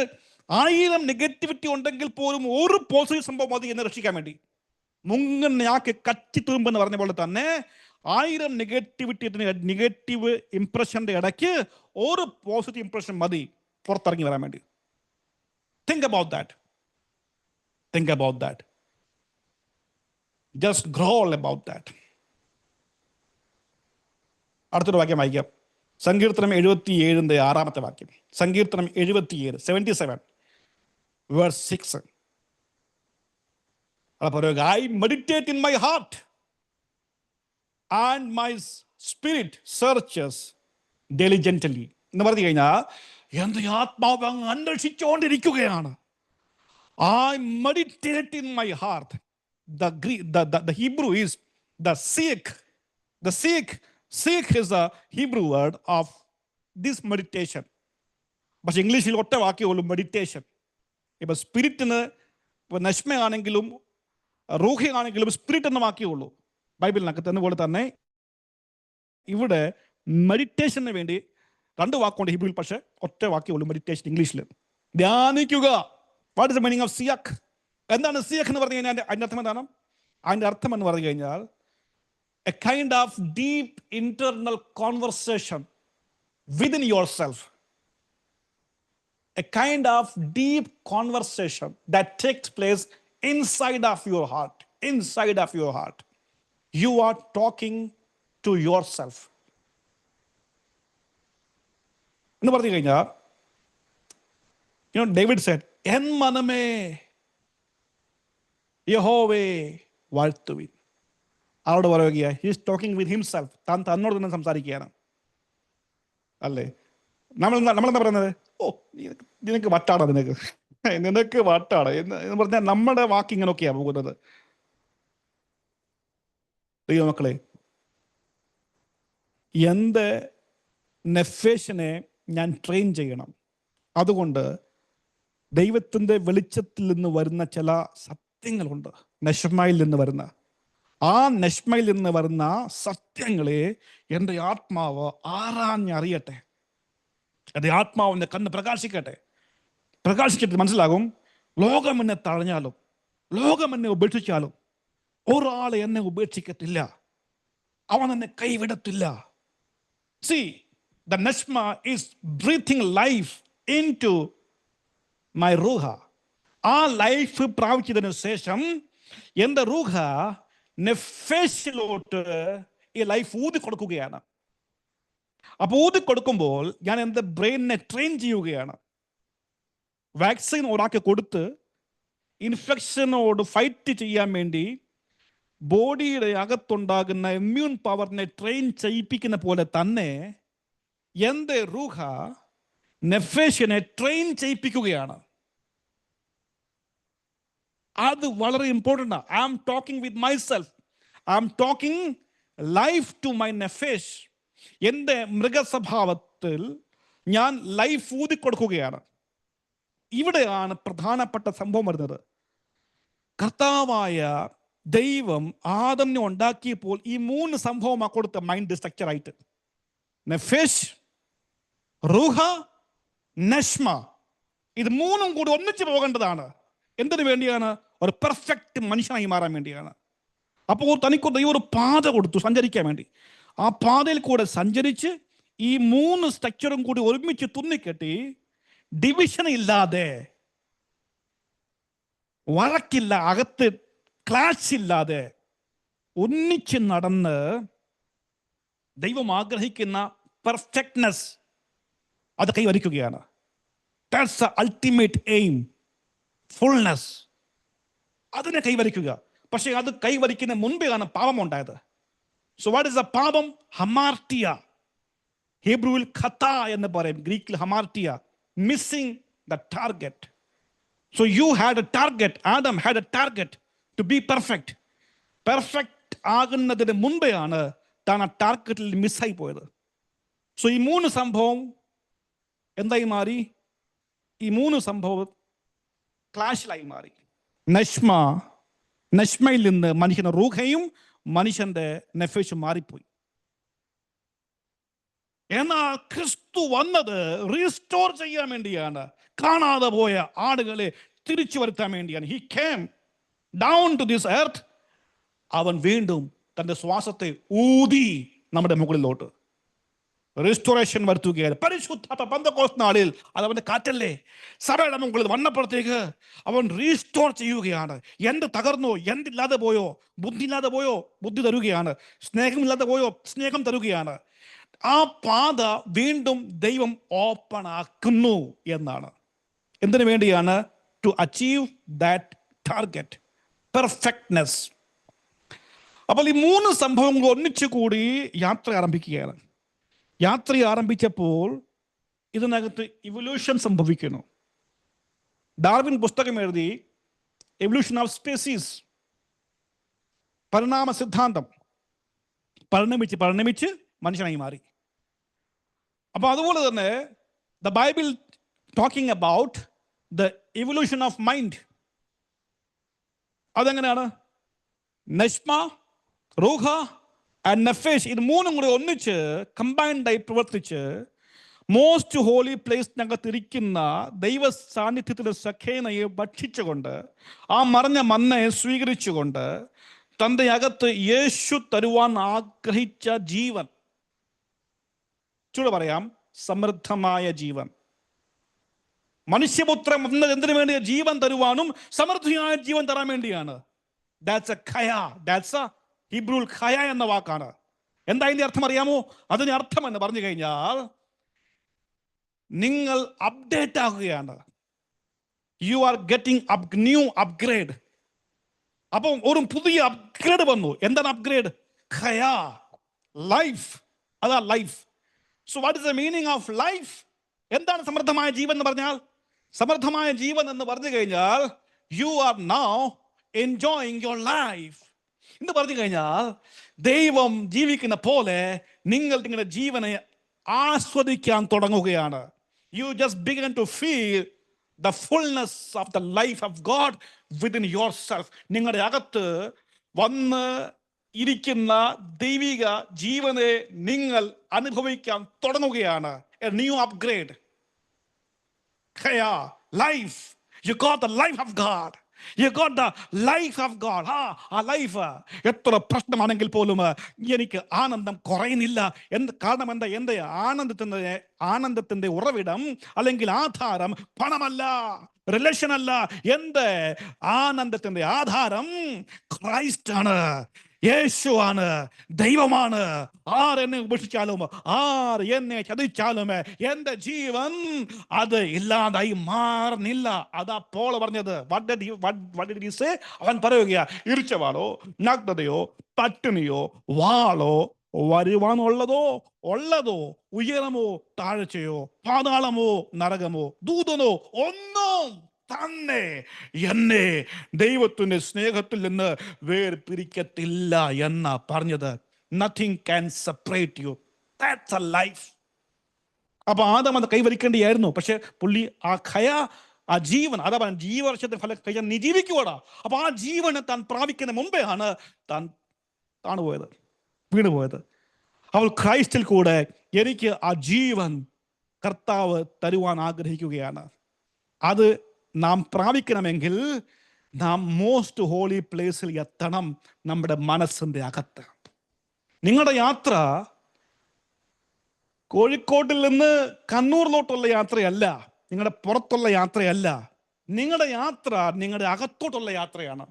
1000 നെഗറ്റിവിറ്റി ഉണ്ടെങ്കിൽ പോലും ഒരു പോസിറ്റീവ് സംഭവം മതി എന്നെ രക്ഷിക്കാൻ വേണ്ടി. മുങ്ങനെയാക്കി കച്ചി തുരുമ്പെന്ന് പറഞ്ഞ പോലെ തന്നെ 1000 നെഗറ്റീവ് ഇംപ്രഷന്റെ ഇടയ്ക്ക് ഒരു പോസിറ്റീവ് ഇംപ്രഷൻ മതി പുറത്തിറങ്ങി വരാൻ വേണ്ടി. Think about that. Just growl about that. അടുത്തൊരു വാക്യം വായിക്കാം. സങ്കീർത്തനം 77 6 വാക്യം. സങ്കീർത്തനം 77 verse 6. I meditate in my heart and my spirit searches diligently. എന്ന് പറഞ്ഞു കഴിഞ്ഞാൽ എൻ്റെ ആത്മാവ് അങ്ങ് അന്വേഷിച്ചുകൊണ്ടിരിക്കുകയാണ്. I meditate in my heart. The Hebrew is the seek. The seek is the Hebrew word of this meditation. പക്ഷെ ഇംഗ്ലീഷിൽ ഒറ്റ വാക്യമുള്ളൂ, മെഡിറ്റേഷൻ. ഇപ്പൊ സ്പിരിറ്റിന് ഇപ്പൊ നശ്മയാണെങ്കിലും റൂഹിയാണെങ്കിലും സ്പിരിറ്റ് എന്ന വാക്യമുള്ളൂ ബൈബിളിനകത്ത്. എന്നപോലെ തന്നെ ഇവിടെ മെഡിറ്റേഷന് വേണ്ടി 2 വാക്കുണ്ട് ഹിബ്രുവിൽ, പക്ഷെ ഒറ്റ വാക്യമുള്ളൂ മെഡിറ്റേഷൻ ഇംഗ്ലീഷിൽ. ധ്യാനിക്കുക. What is the meaning of സിയാഖ്? എന്താണ് സിയാഖ് എന്ന് പറഞ്ഞു കഴിഞ്ഞാൽ അതിൻ്റെ അർത്ഥം എന്താണ്? അതിൻ്റെ അർത്ഥം എന്ന് പറഞ്ഞു കഴിഞ്ഞാൽ a kind of deep internal conversation within yourself. A kind of deep conversation that takes place inside of your heart. You are talking to yourself. എന്ന് പറഞ്ഞു കഴിഞ്ഞാൽ, David said, എൻ മനമേ യഹോവേ വാഴ്ത്തുവിൻ. ആരോട് പറയുക? He is talking with himself. താൻ തന്നോട് തന്നെ സംസാരിക്കുകയാണ്, അല്ലേ? നമ്മളെന്താ പറയുന്നത്? നിനക്ക് വട്ടാണ്, നിനക്ക് വട്ടാണ് എന്ന് പറഞ്ഞാൽ നമ്മുടെ വാക്ക് ഇങ്ങനെയൊക്കെയാണ് പോകുന്നത്. ദൈവമക്കളെ, എൻ്റെ നെഫേഷനെ ഞാൻ ട്രെയിൻ ചെയ്യണം. അതുകൊണ്ട് ദൈവത്തിൻ്റെ വെളിച്ചത്തിൽ നിന്ന് വരുന്ന ചില സത്യങ്ങളുണ്ട്, നശ്മയിൽ നിന്ന് വരുന്ന. ആ നശ്മയിൽ നിന്ന് വരുന്ന സത്യങ്ങളെ എൻ്റെ ആത്മാവ് ആരാഞ്ഞറിയട്ടെ. എൻ്റെ ആത്മാവിൻ്റെ കണ്ണ് പ്രകാശിച്ചിട്ട് മനസ്സിലാകും, ലോകം എന്നെ തഴഞ്ഞാലും ലോകം എന്നെ ഉപേക്ഷിച്ചാലും ഒരാൾ എന്നെ ഉപേക്ഷിക്കത്തില്ല, അവൻ എന്നെ കൈവിടത്തില്ല. See, the neshma is breathing life into my ruha. ആ ലൈഫ് പ്രാപിച്ചതിനു ശേഷം എൻ്റെ റൂഹ നെഫേഷിലോട്ട് ഈ ലൈഫ് ഊതി കൊടുക്കുകയാണ്. അപ്പോൾ ഊതി കൊടുക്കുമ്പോൾ ഞാൻ എൻ്റെ ബ്രെയിനിനെ ട്രെയിൻ ചെയ്യുകയാണ്. വാക്സിൻ ഒരാൾക്ക് കൊടുത്ത് ഇൻഫെക്ഷനോട് ഫൈറ്റ് ചെയ്യാൻ വേണ്ടി ബോഡിയുടെ അകത്തുണ്ടാകുന്ന ഇമ്മ്യൂൺ പവറിനെ ട്രെയിൻ ചെയ്യിപ്പിക്കുന്ന പോലെ തന്നെ എൻ്റെ റൂഹ നെഫേഷിനെ ട്രെയിൻ ചെയ്യിപ്പിക്കുകയാണ്. അത് വളരെ important. I am talking with myself. I am talking life to my നെഫേഷ്. എൻ്റെ മൃഗസ്വഭാവത്തിൽ ഞാൻ ലൈഫ് ഊതിക്കൊടുക്കുകയാണ്. ഇവിടെയാണ് പ്രധാനപ്പെട്ട സംഭവം വരുന്നത്. കർത്താവായ ദൈവം ആദമിനെ ഉണ്ടാക്കിയപ്പോൾ ഈ 3 സംഭവമാണ് കൊടുത്ത മൈൻഡ് സ്ട്രക്ചറായിട്ട്. നെഫേഷ്, റൂഹ, നഷ്മ. ഇത് 3 കൂടി ഒന്നിച്ച് പോകേണ്ടതാണ്. എന്തിനു വേണ്ടിയാണ്? ഒരു പെർഫെക്റ്റ് മനുഷ്യനായി മാറാൻ വേണ്ടിയാണ്. അപ്പോൾ തനിക്ക് ദൈവം ഒരു പാത കൊടുത്തു സഞ്ചരിക്കാൻ വേണ്ടി. ആ പാതയിൽ കൂടെ സഞ്ചരിച്ച് ഈ 3 സ്ട്രക്ചറും കൂടി ഒരുമിച്ച് തുന്നിക്കെട്ടി, ഡിവിഷൻ ഇല്ലാതെ, വഴക്കില്ല, അകത്ത് ക്ലാഷ് ഇല്ലാതെ ഒന്നിച്ച് നടന്ന് ദൈവം ആഗ്രഹിക്കുന്ന പെർഫെക്റ്റ്നെസ് അത് കൈവരിക്കുകയാണ്. That's the ultimate aim, fullness. അതിനെ കൈവരിക്കുക. പക്ഷേ അത് കൈവരിക്കുന്ന മുൻപെയാണ് പാപം ഉണ്ടായത്. സോ വാട്ട് ഇസ് ദ പാപം? ഹമാർട്ടിയ. ഹീബ്രുവിൽ ഖത എന്ന് പറയും, ഗ്രീക്കിൽ ഹമാർട്ടിയ. Missing the target. So you had a target. Adam had a target to be perfect. Perfect ആകുന്നതിന് മുൻപെയാണ് താൻ ആ ടാർഗറ്റിൽ മിസ്സായി പോയത്. സോ ഈ 3 സംഭവം എന്തായി മാറി? ഈ 3 സംഭവം ക്ലാഷിലായി മാറി. നഷ്മയിൽ നിന്ന് മനുഷ്യന്റെ റൂഹയും മനുഷ്യന്റെ നെഫേഷും മാറിപ്പോയി. എന്നാൽ ക്രിസ്തു വന്നത് റീസ്റ്റോർ ചെയ്യാൻ വേണ്ടിയാണ്. കാണാതെ പോയ ആടുകളെ തിരിച്ചു വരുത്താൻ വേണ്ടിയാണ്. He came down to this earth. അവൻ വീണ്ടും തന്റെ ശ്വാസത്തെ ഊതി നമ്മുടെ മുകളിലോട്ട് റെസ്റ്റോറേഷൻ വരുത്തുകയാണ്. പരിശുദ്ധ പെന്തക്കോസ്ത് നാളിൽ അത് അവന്റെ കാറ്റല്ലേ, സഭയുടെ മുകളിൽ വന്നപ്പോഴത്തേക്ക് അവൻ റീസ്റ്റോർ ചെയ്യുകയാണ്. എന്ത് തകർന്നോ, എന്തില്ലാതെ പോയോ, ബുദ്ധി ഇല്ലാതെ പോയോ, ബുദ്ധി തരുകയാണ്. സ്നേഹമില്ലാതെ പോയോ, സ്നേഹം തരുകയാണ്. ആ പാത വീണ്ടും ദൈവം ഓപ്പൺ ആക്കുന്നു എന്നാണ്. എന്തിനു വേണ്ടിയാണ്? To achieve that target, perfectness. അപ്പോൾ ഈ 3 സംഭവങ്ങൾ ഒന്നിച്ചു കൂടി യാത്ര ആരംഭിക്കുകയാണ്. യാത്ര ആരംഭിച്ചപ്പോൾ ഇതിനകത്ത് ഇവല്യൂഷൻ സംഭവിക്കുന്നു. ഡാർവിൻ പുസ്തകം എഴുതി, എവല്യൂഷൻ ഓഫ് സ്പീസീസ്, പരിണാമ സിദ്ധാന്തം. പരിണമിച്ച് മനുഷ്യനായി മാറി. അപ്പോൾ അതുപോലെ തന്നെ the Bible talking about the evolution of mind. അതെങ്ങനെയാണ്? നഷ്മ, റൂഹ ആൻഡ് നഫേഷ്, ഇത് 3 കൂടി ഒന്നിച്ച് കമ്പൈൻഡായി പ്രവർത്തിച്ച് മോസ്റ്റ് ഹോളി പ്ലേസിനകത്തിരിക്കുന്ന ദൈവ സാന്നിധ്യത്തിലെ സഖേനയെ ഭക്ഷിച്ചുകൊണ്ട്, ആ മറഞ്ഞ മന്നയെ സ്വീകരിച്ചുകൊണ്ട്, തൻ്റെ അകത്ത് യേശു തരുവാൻ ആഗ്രഹിച്ച ജീവൻ, ചൂട് പറയാം, സമൃദ്ധമായ ജീവൻ. മനുഷ്യപുത്രൻ വന്നത് എന്തിനു വേണ്ടിയ? ജീവൻ തരുവാനും സമൃദ്ധിയായ ജീവൻ തരാൻ വേണ്ടിയാണ്. ദാറ്റ്സ് എ ഖയ. ദാറ്റ്സ് എ ഹീബ്രുവിൽ ഖയ എന്ന വാക്കാണ്. എന്താ ഇതിന്റെ അർത്ഥം അറിയാമോ? അതിന്റെ അർത്ഥം എന്ന് പറഞ്ഞു കഴിഞ്ഞാൽ നിങ്ങൾ അപ്ഡേറ്റ് ആകുകയാണ്. You are getting new upgrade. അപ്പം ഒരു പുതിയ അപ്ഗ്രേഡ് വന്നു. എന്താണ് അപ്ഗ്രേഡ്? ഖയ, ലൈഫ്. അതാ life. So what is the meaning of life? എന്താണ് സമൃദ്ധമായ ജീവൻ എന്ന് പറഞ്ഞാൽ? സമൃദ്ധമായ ജീവൻ എന്ന് പറഞ്ഞു കഴിഞ്ഞാൽ you are now enjoying your life എന്ന് പറഞ്ഞു കഴിഞ്ഞാൽ ദൈവം ജീവിക്കുന്ന പോലെ നിങ്ങൾ നിങ്ങളുടെ ജീവനെ ആസ്വദിക്കാൻ തുടങ്ങുകയാണ്. You just begin to feel the fullness of the life of God within yourself. നിങ്ങളുടെ അകത്ത് വന്ന് ഇരിക്കുന്ന ദൈവിക ജീവനെ നിങ്ങൾ അനുഭവിക്കാൻ തുടങ്ങുകയാണ്. A new upgrade. Life. You got the life of God. You got the life of God. ആ ലൈഫ് എത്ര പ്രശ്നമാണെങ്കിൽ പോലും എനിക്ക് ആനന്ദം കുറയുന്നില്ല. കാരണം എന്താ? എൻ്റെ ആനന്ദത്തിന്റെ ഉറവിടം അല്ലെങ്കിൽ ആധാരം പണമല്ല, റിലേഷൻ അല്ല. എൻ്റെ ആനന്ദത്തിന്റെ ആധാരം ക്രൈസ്റ്റ് ആണ്, യേശുവാണ്, ദൈവമാണ്. ആർ എന്നെ ഉപേക്ഷിച്ചാലും, ആർ എന്നെ ചതിച്ചാലും എന്റെ ജീവൻ അത് ഇല്ലാതായി മാറുന്നില്ല. അതാ പോൾ പറഞ്ഞത്. അവൻ പറയുകയാ, ഇരിച്ചവാളോ, നഗ്നതയോ, പട്ടിണിയോ, വാളോ, വരുവാനുള്ളതോ, ഉള്ളതോ, ഉയരമോ, താഴ്ചയോ, പാതാളമോ, നരകമോ, ദൂതനോ, ഒന്നും തന്നെ എന്നെ ദൈവത്തിന്റെ സ്നേഹത്തിൽ നിന്ന് വേർപിരിക്കത്തില്ല എന്നാ പറഞ്ഞത്. Nothing can separate you. That's a life. അപ്പൊ ആദം അത് കൈവരിക്കേണ്ടിയായിരുന്നു. പക്ഷെ പുള്ളി ആ ജീവൻ, അതാ പറഞ്ഞ ജീവവർഷത്തെ ഫലം കഴിയാൻ നീ ജീവിക്കുവാടാ. അപ്പൊ ആ ജീവനെ താൻ പ്രാപിക്കുന്ന മുമ്പേ ആണ് താൻ താണുപോയത്, വീണുപോയത്. അവൾ ക്രൈസ്റ്റിൽ കൂടെ എനിക്ക് ആ ജീവൻ കർത്താവ് തരുവാൻ ആഗ്രഹിക്കുകയാണ്. അത് നാം പ്രാപിക്കണമെങ്കിൽ നാം മോസ്റ്റ് ഹോളി പ്ലേസിൽ എത്തണം, നമ്മുടെ മനസ്സിന്റെ അകത്ത്. നിങ്ങളുടെ യാത്ര കോഴിക്കോട്ടിൽ നിന്ന് കണ്ണൂരിലോട്ടുള്ള യാത്രയല്ല, നിങ്ങളുടെ പുറത്തുള്ള യാത്രയല്ല. നിങ്ങളുടെ യാത്ര നിങ്ങളുടെ അകത്തോട്ടുള്ള യാത്രയാണ്.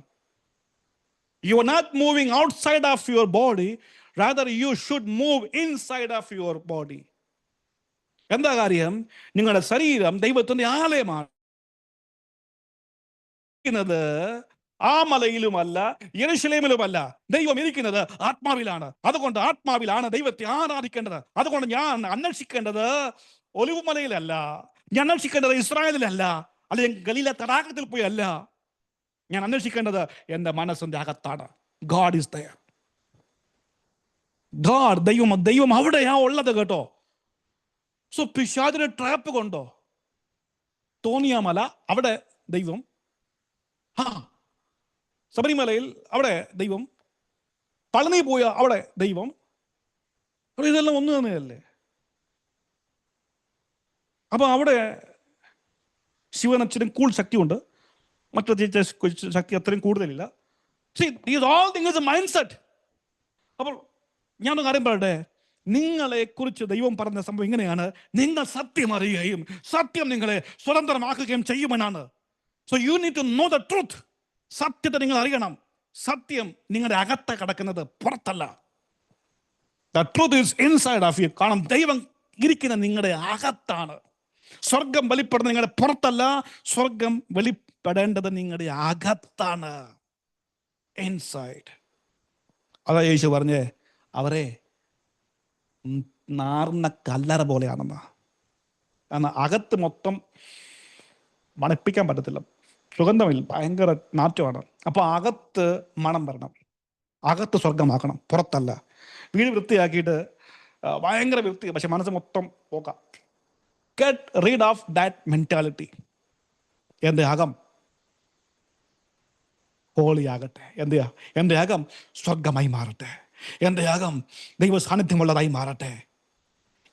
You are not moving outside of your body, rather you should move inside of your body. എന്താ കാര്യം? നിങ്ങളുടെ ശരീരം ദൈവത്തിന്റെ ആലയമാണ്. ആ മലയിലുമല്ല യെരൂശലേമിലുമല്ല, ദൈവം ഇരിക്കുന്നത് ആത്മാവിലാണ്. അതുകൊണ്ട് ആത്മാവിലാണ് ദൈവത്തെ ആരാധിക്കേണ്ടത്. അതുകൊണ്ട് ഞാൻ അന്വേഷിക്കേണ്ടത് ഒലിവുമലയിലല്ല, ഞാൻ അന്വേഷിക്കേണ്ടത് ഇസ്രായേലിലല്ല, അല്ലെങ്കിൽ ഗലീല തടാകത്തിൽ പോയി അല്ല. ഞാൻ അന്വേഷിക്കേണ്ടത് എൻ്റെ മനസ്സിന്റെ അകത്താണ്. God is there. ഗോഡ്, ദൈവം അവിടെയാ ഉള്ളത് കേട്ടോ. സോ പിശാചിന് ട്രാപ്പ് കൊണ്ടോ? തോന്നിയാമല അവിടെ ദൈവം, ശബരിമലയിൽ അവിടെ ദൈവം, പളനി പോയ അവിടെ ദൈവം, അവിടെ ഇതെല്ലാം ഒന്ന് തന്നെയല്ലേ. അപ്പൊ അവിടെ ശിവനച്ഛനും കൂടുതൽ ശക്തിയുണ്ട്, മറ്റു ശക്തി അത്രയും കൂടുതലില്ല. See, these all things is a mindset. അപ്പോൾ ഞാനൊരു കാര്യം പറയട്ടെ, നിങ്ങളെ കുറിച്ച് ദൈവം പറഞ്ഞ സംഭവം ഇങ്ങനെയാണ്: നിങ്ങൾ സത്യം അറിയുകയും സത്യം നിങ്ങളെ സ്വതന്ത്രമാക്കുകയും ചെയ്യുമെന്നാണ്. So you need to know the truth. സത്യത്തെ നിങ്ങൾ അറിയണം. സത്യം നിങ്ങളുടെ അകത്ത് കിടക്കുന്നത് പുറത്തല്ല. The truth is inside of you. കാരണം ദൈവം ഇരിക്കുന്ന നിങ്ങളുടെ അകത്താണ്. സ്വർഗം വെളിപ്പെടുന്നത് നിങ്ങളുടെ പുറത്തല്ല, സ്വർഗം വെളിപ്പെടേണ്ടത് നിങ്ങളുടെ അകത്താണ്, ഇൻസൈഡ്. അതാ യേശു പറഞ്ഞേ, അവരെ നാർന്ന കല്ലറ പോലെയാണെന്നാ. കാരണം അകത്ത് മൊത്തം മണപ്പിക്കാൻ പറ്റത്തില്ല, സുഗന്ധമില്ല, ഭയങ്കര നാറ്റമാണ്. അപ്പൊ അകത്ത് മണം വരണം, അകത്ത് സ്വർഗമാക്കണം, പുറത്തല്ല. വീട് വൃത്തിയാക്കിയിട്ട് ഭയങ്കര വൃത്തി, പക്ഷെ മനസ്സ് മൊത്തം പോക്കാം. Get rid of that mentality. എൻ്റെ അകം ഹോളിയാകട്ടെ, എൻ്റെ അകം സ്വർഗമായി മാറട്ടെ, എൻ്റെ അകം ദൈവ സാന്നിധ്യമുള്ളതായി മാറട്ടെ.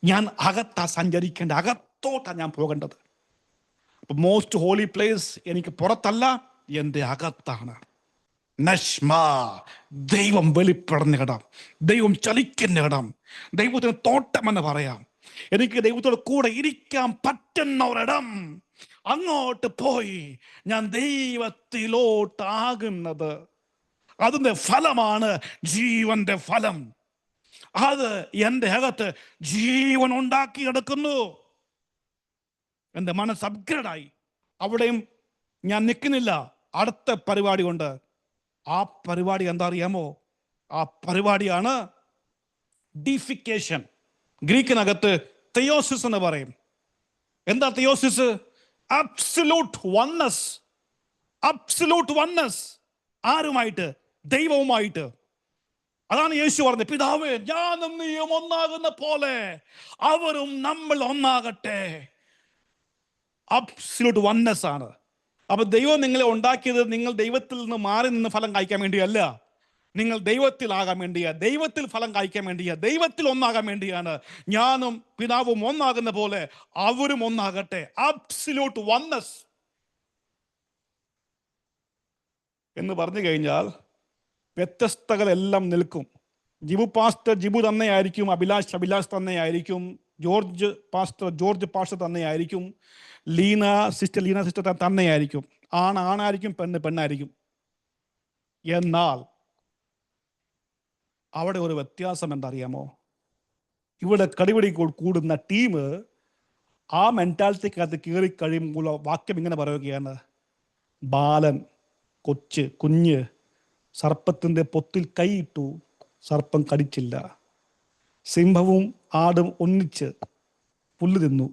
ഞാൻ അകത്താ സഞ്ചരിക്കേണ്ട, അകത്തോട്ടാണ് ഞാൻ പോകേണ്ടത്. അപ്പൊ മോസ്റ്റ് ഹോളി പ്ലേസ് എനിക്ക് പുറത്തല്ല, എൻ്റെ അകത്താണ്. നശ്മ, ദൈവം വെളിപ്പെടുന്ന ഇടം, ദൈവം ചലിക്കുന്ന ഇടം, ദൈവത്തിന് തോട്ടമെന്ന് പറയാം. എനിക്ക് ദൈവത്തോട് കൂടെ ഇരിക്കാൻ പറ്റുന്ന ഒരിടം, അങ്ങോട്ട് പോയി ഞാൻ ദൈവത്തിലോട്ടാകുന്നത്. അതിന്റെ ഫലമാണ് ജീവന്റെ ഫലം. അത് എൻ്റെ അകത്ത് ജീവൻ ഉണ്ടാക്കിയെടുക്കുന്നു. എൻ്റെ മനസ്സ് അപ്ഗ്രേഡായി. അവിടെയും ഞാൻ നിൽക്കുന്നില്ല, അടുത്ത പരിപാടി കൊണ്ട്. ആ പരിപാടി എന്താ അറിയാമോ? ആ പരിപാടിയാണ് ഡീഫിക്കേഷൻ. ഗ്രീക്കിനകത്ത് തെയോസിസ് എന്ന് പറയും. എന്താ theosis? Absolute oneness. Absolute oneness. ആരുമായിട്ട്? ദൈവവുമായിട്ട്. അതാണ് യേശു പറഞ്ഞത്, പിതാവേ ഞാനും നീയും ഒന്നാകുന്ന പോലെ അവരും നമ്മൾ ഒന്നാകട്ടെ. അബ്സല്യൂട്ട് വൺനെസ് ആണ്. അപ്പൊ ദൈവം നിങ്ങളെ ഉണ്ടാക്കിയത് നിങ്ങൾ ദൈവത്തിൽ നിന്ന് മാറി നിന്ന് ഫലം കായ്ക്കാൻ വേണ്ടിയല്ല, നിങ്ങൾ ദൈവത്തിലാകാൻ വേണ്ടിയാ, ദൈവത്തിൽ ഫലം കായ്ക്കാൻ വേണ്ടിയാ, ദൈവത്തിൽ ഒന്നാകാൻ വേണ്ടിയാണ്. ഞാനും പിതാവും ഒന്നാകുന്ന പോലെ അവരും ഒന്നാകട്ടെ. അബ്സല്യൂട്ട് വൺനെസ് എന്ന് പറഞ്ഞു കഴിഞ്ഞാൽ വ്യത്യസ്തകളെല്ലാം നിൽക്കും. ജിബു പാസ്റ്റർ ജിബു തന്നെയായിരിക്കും, അഭിലാഷ് തന്നെയായിരിക്കും, ജോർജ് പാസ്റ്റർ തന്നെയായിരിക്കും, ലീന സിസ്റ്റർ തന്നെയായിരിക്കും, ആണായിരിക്കും, പെണ്ണായിരിക്കും. എന്നാൽ അവിടെ ഒരു വ്യത്യാസം എന്തറിയാമോ? ഇവിടെ കടിപിടി കൂടുന്ന ടീം ആ മെന്റാലിറ്റിക്കകത്ത് കയറി കഴിയുമ്പോൾ വാക്യം ഇങ്ങനെ പറയുകയാണ്: ബാലൻ, കുഞ്ഞ് സർപ്പത്തിൻ്റെ പൊത്തിൽ കൈയിട്ടു, സർപ്പം കടിച്ചില്ല. സിംഹവും ആടും ഒന്നിച്ച് പുല്ല് തിന്നു,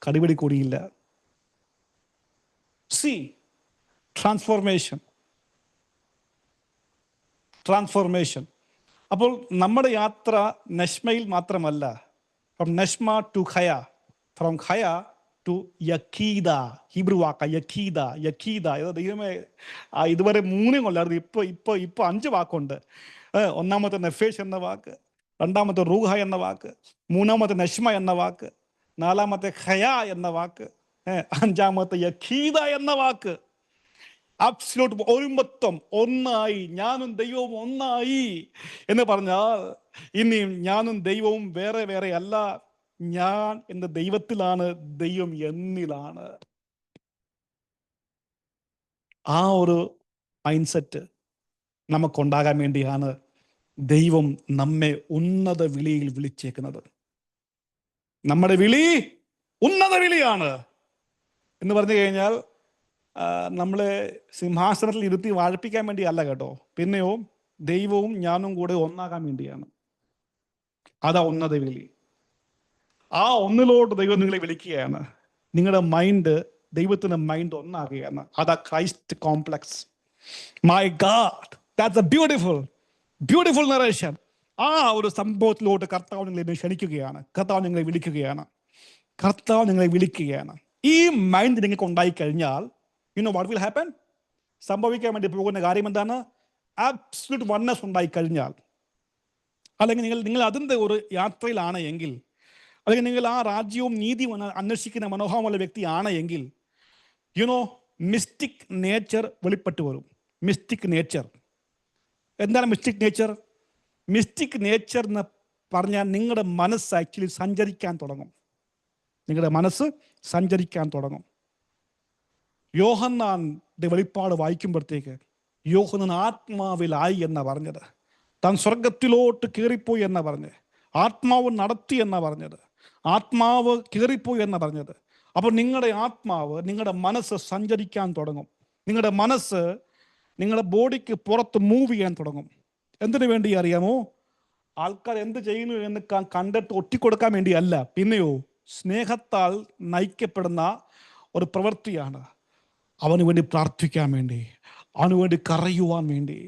കടിപിടി കൂടിയില്ല. സി ട്രാൻസ്ഫോർമേഷൻ. അപ്പോൾ നമ്മുടെ യാത്ര നഷ്മയിൽ മാത്രമല്ല, ഫ്രം നഷ്മ ടു ഖയ, ഫ്രം ഖയ ടു യഖീദ. ഹീബ്രു വാക്ക യഖീദ. ദൈവമേ, ഇതുവരെ 3 കൊല്ലായിരുന്നു, ഇപ്പൊ 5 വാക്കുണ്ട്. ഒന്നാമത്തെ നെഫേഷ് എന്ന വാക്ക്, രണ്ടാമത്തെ റൂഹ എന്ന വാക്ക്, മൂന്നാമത്തെ നഷ്മ എന്ന വാക്ക്, നാലാമത്തെ ഖയ എന്ന വാക്ക്, അഞ്ചാമത്തെ യഖീദ എന്ന വാക്ക്. അബ്സല്യൂട്ട് ഒരുമത്വം, ഒന്നായി, ഞാനും ദൈവവും ഒന്നായി എന്ന് പറഞ്ഞാൽ ഇനിയും ഞാനും ദൈവവും വേറെ വേറെ അല്ല. ഞാൻ എൻ്റെ ദൈവത്തിലാണ്, ദൈവം എന്നിലാണ്. ആ ഒരു മൈൻഡ് സെറ്റ് നമുക്കുണ്ടാകാൻ വേണ്ടിയാണ് ദൈവം നമ്മെ ഉന്നത വിളിയിൽ വിളിച്ചേക്കുന്നത്. നമ്മുടെ വിളി ഉന്നത വിളിയാണ് എന്ന് പറഞ്ഞു കഴിഞ്ഞാൽ നമ്മളെ സിംഹാസനത്തിൽ ഇരുത്തി വാഴിപ്പിക്കാൻ വേണ്ടി അല്ല കേട്ടോ. പിന്നെയോ ദൈവവും ഞാനും കൂടെ ഒന്നാകാൻ വേണ്ടിയാണ്. അതാ ഉന്നത വിളി. ആ ഒന്നിലോട്ട് ദൈവം നിങ്ങളെ വിളിക്കുകയാണ്. നിങ്ങളുടെ മൈൻഡ് ദൈവത്തിന്റെ മൈൻഡ് ഒന്നാകുകയാണ്. അതാ Christ complex. My God, that's A beautiful narration. ആ ഒരു സംഭവത്തിലോട്ട് കർത്താവ് നിങ്ങളെ ക്ഷണിക്കുകയാണ്, കർത്താവ് നിങ്ങളെ വിളിക്കുകയാണ്. ഈ മൈൻഡ് നിങ്ങൾക്ക് ഉണ്ടായിക്കഴിഞ്ഞാൽ വാട്ട് വിൽ ഹാപ്പൻ? സംഭവിക്കാൻ വേണ്ടി പോകുന്ന കാര്യം എന്താണ്? ആബ്സല്യൂട്ട് വൺനെസ് ഉണ്ടായിക്കഴിഞ്ഞാൽ, അല്ലെങ്കിൽ നിങ്ങൾ അതിൻ്റെ ഒരു യാത്രയിലാണ് എങ്കിൽ, അല്ലെങ്കിൽ നിങ്ങൾ ആ രാജ്യവും നീതിയും അന്വേഷിക്കുന്ന മനോഭാവമുള്ള വ്യക്തിയാണ് എങ്കിൽ, മിസ്റ്റിക് നേച്ചർ വെളിപ്പെട്ടു വരും. മിസ്റ്റിക് നേച്ചർ എന്താണ്? മിസ്റ്റിക് നേച്ചർ എന്ന് പറഞ്ഞാൽ നിങ്ങളുടെ മനസ്സ് ആക്ച്വലി സഞ്ചരിക്കാൻ തുടങ്ങും. യോഹന്നാന്റെ വെളിപ്പാട് വായിക്കുമ്പോഴത്തേക്ക് യോഹന്നാൻ ആത്മാവിലായി എന്നാ പറഞ്ഞത്. താൻ സ്വർഗത്തിലോട്ട് കയറിപ്പോയി എന്നാ പറഞ്ഞത്. ആത്മാവ് നടത്തി എന്നാ പറഞ്ഞത്. ആത്മാവ് കയറിപ്പോയി എന്നാ പറഞ്ഞത്. അപ്പോൾ നിങ്ങളുടെ ആത്മാവ്, നിങ്ങളുടെ മനസ്സ് സഞ്ചരിക്കാൻ തുടങ്ങും. നിങ്ങളുടെ മനസ്സ് നിങ്ങളുടെ ബോഡിക്ക് പുറത്ത് മൂവ് ചെയ്യാൻ തുടങ്ങും. എന്തിനു വേണ്ടി അറിയാമോ? ആൾക്കാർ എന്ത് ചെയ്യുന്നു എന്ന് കണ്ടിട്ട് ഒറ്റിക്കൊടുക്കാൻ വേണ്ടിയല്ല, പിന്നെയോ സ്നേഹത്താൽ നയിക്കപ്പെടുന്ന ഒരു പ്രവൃത്തിയാണ്. അവന് വേണ്ടി പ്രാർത്ഥിക്കാൻ വേണ്ടി, അവന് വേണ്ടി കരയുവാൻ വേണ്ടി,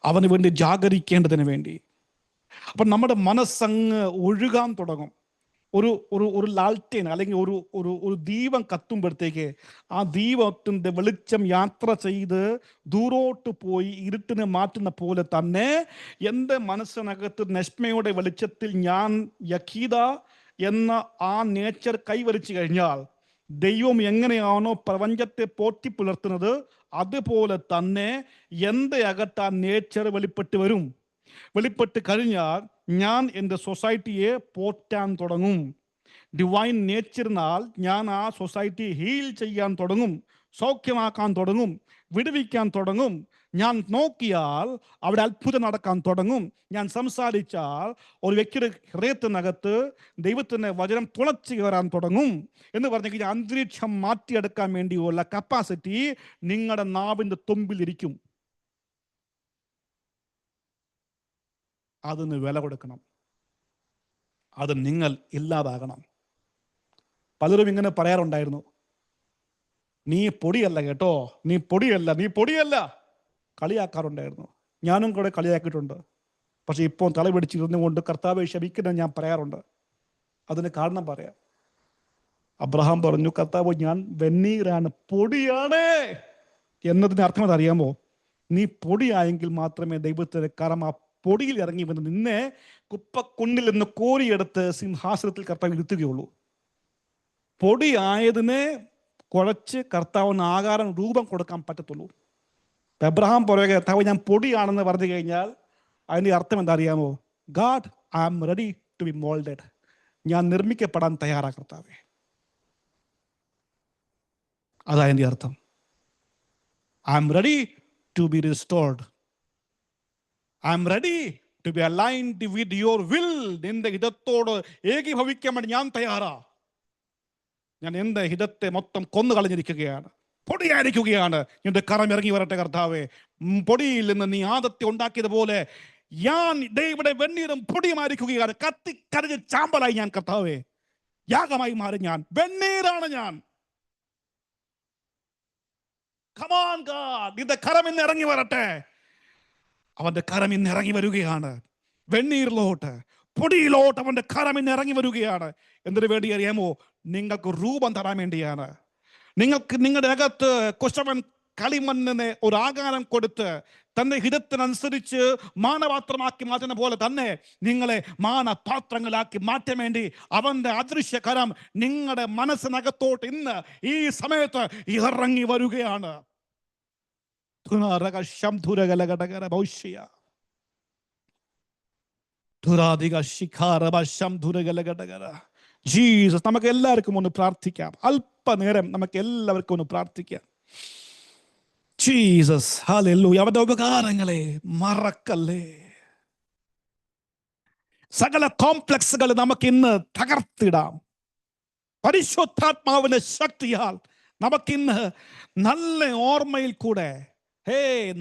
അവന് വേണ്ടി ജാഗരിക്കേണ്ടതിന് വേണ്ടി. അപ്പം നമ്മുടെ മനസ്സങ്ങ് ഒഴുകാൻ തുടങ്ങും. ഒരു ലാൽറ്റേൻ അല്ലെങ്കിൽ ഒരു ദീപം കത്തുമ്പോഴത്തേക്ക് ആ ദീപത്തിൻ്റെ വെളിച്ചം യാത്ര ചെയ്ത് ദൂരോട്ട് പോയി ഇരുട്ടിനെ മാറ്റുന്ന പോലെ തന്നെ എൻ്റെ മനസ്സിനകത്ത് നഷ്മയുടെ വെളിച്ചത്തിൽ ഞാൻ യഖീദ എന്ന ആ നേച്ചർ കൈവരിച്ചു കഴിഞ്ഞാൽ, ദൈവം എങ്ങനെയാണോ പ്രപഞ്ചത്തെ പോറ്റി പുലർത്തുന്നത് അതുപോലെ തന്നെ എൻ്റെ അകത്ത് ആ നേച്ചർ വെളിപ്പെട്ട് കഴിഞ്ഞാൽ ഞാൻ എൻ്റെ സൊസൈറ്റിയെ പോറ്റാൻ തുടങ്ങും. ഡിവൈൻ നേച്ചറിനാൽ ഞാൻ ആ സൊസൈറ്റി ഹീൽ ചെയ്യാൻ തുടങ്ങും, സൗഖ്യമാക്കാൻ തുടങ്ങും, വിടുവിക്കാൻ തുടങ്ങും. ഞാൻ നോക്കിയാൽ അവിടെ അത്ഭുതം നടക്കാൻ തുടങ്ങും. ഞാൻ സംസാരിച്ചാൽ ഒരു വ്യക്തിയുടെ ഹൃദയത്തിനകത്ത് ദൈവത്തിൻ്റെ വചനം തുളച്ചു കയറാൻ തുടങ്ങും എന്ന് പറഞ്ഞെങ്കിൽ അന്തരീക്ഷം മാറ്റിയെടുക്കാൻ വേണ്ടിയുള്ള കപ്പാസിറ്റി നിങ്ങളുടെ നാവിൻ്റെ തുമ്പിലിരിക്കും. അതിന് വില കൊടുക്കണം. അത് നിങ്ങൾ ഇല്ലാതാകണം. പലരും ഇങ്ങനെ പറയാറുണ്ടായിരുന്നു, നീ പൊടിയല്ല കേട്ടോ, നീ പൊടിയല്ല കളിയാക്കാറുണ്ടായിരുന്നു. ഞാനും കൂടെ കളിയാക്കിയിട്ടുണ്ട്. പക്ഷെ ഇപ്പോൾ തലപിടിച്ചിരുന്നു കൊണ്ട് കർത്താവെ ക്ഷമിക്കുന്ന ഞാൻ പറയാറുണ്ട്. അതിന് കാരണം പറയാം. അബ്രഹാം പറഞ്ഞു, കർത്താവ് ഞാൻ വെണ്ണീറാണ്, പൊടിയാണ് എന്നതിന് അർത്ഥം അതറിയാമോ? നീ പൊടിയായെങ്കിൽ മാത്രമേ ദൈവത്തിന് കരം ആ പൊടിയിൽ ഇറങ്ങി വന്ന് നിന്നെ കുപ്പക്കുണ്ടിൽ നിന്ന് കോരിയെടുത്ത് സിംഹാസനത്തിൽ കർത്താവ് ഇരുത്തുകയുള്ളൂ. പൊടിയായതിനെ കുഴച്ച് കർത്താവിന് ആകാരം രൂപം കൊടുക്കാൻ പറ്റത്തുള്ളൂ. അബ്രഹാം പറയുക, കർത്താവ് ഞാൻ പൊടിയാണെന്ന് പറഞ്ഞു കഴിഞ്ഞാൽ അതിൻ്റെ അർത്ഥം എന്താ അറിയാമോ? God, I am ready to be moulded. ഞാൻ നിർമ്മിക്കപ്പെടാൻ തയ്യാറാ കർത്താവേ. അതാ എൻ്റെ അർത്ഥം. I am ready to be restored. I am ready to be aligned with your will. നിന്റെ ഹിതത്തോട് ഏകീഭവിക്കാൻ വേണ്ടി ഞാൻ തയ്യാറാ. ഞാൻ എൻ്റെ ഹിതത്തെ മൊത്തം കൊന്നു കളഞ്ഞിരിക്കുകയാണ്, പൊടിയായിരിക്കുകയാണ്. നിന്റെ കരം ഇറങ്ങി വരട്ടെ കർത്താവേ. പൊടിയിൽ നിന്ന് നീ ആദത്തെ ഉണ്ടാക്കിയതുപോലെ ഞാൻ ഇവിടെ വെണ്ണീരും പൊടിയുമായിരിക്കുകയാണ്. കത്തിക്കരഞ്ഞ് ചാമ്പലായി ഞാൻ കർത്താവേ, യാഗമായി മാറി ഞാൻ, വെണ്ണീരാണ് ഞാൻ. Come on, God. നിന്റെ കരം ഇന്ന് ഇറങ്ങി വരട്ടെ. അവന്റെ കരം ഇന്ന് ഇറങ്ങി വരികയാണ്. വെണ്ണീരിലോട്ട്, പൊടിയിലോട്ട് അവന്റെ കരം ഇന്ന് ഇറങ്ങി വരികയാണ്. എന്തിനു വേണ്ടി അറിയാമോ? നിങ്ങൾക്ക് രൂപം തരാൻ വേണ്ടിയാണ്. നിങ്ങൾക്ക് നിങ്ങളുടെ അകത്ത് കുശവൻ കളിമണ്ണിന് ഒരു ആകാരം കൊടുത്ത് തന്റെ ഹിതത്തിനനുസരിച്ച് മാനപാത്രമാക്കി മാറ്റുന്ന പോലെ തന്നെ നിങ്ങളെ മാനപാത്രങ്ങളാക്കി മാറ്റാൻ വേണ്ടി അവന്റെ അദൃശ്യകരം നിങ്ങളുടെ മനസ്സിനകത്തോട്ട് ഇന്ന് ഈ സമയത്ത് ഇറങ്ങി വരികയാണ്. ജീസസ്, നമുക്ക് എല്ലാവർക്കും ഒന്ന് പ്രാർത്ഥിക്കാം. അല്പനേരം നമുക്ക് എല്ലാവർക്കും ഒന്ന് പ്രാർത്ഥിക്കാം. Jesus, hallelujah. അവന്റെ ഉപകാരങ്ങളെ മറക്കല്ലേ. സകല കോംപ്ലക്സുകൾ നമുക്ക് ഇന്ന് തകർത്തിടാം. പരിശുദ്ധാത്മാവിന്റെ ശക്തിയാൽ നമുക്കിന്ന് നല്ല ഓർമ്മയിൽ കൂടെ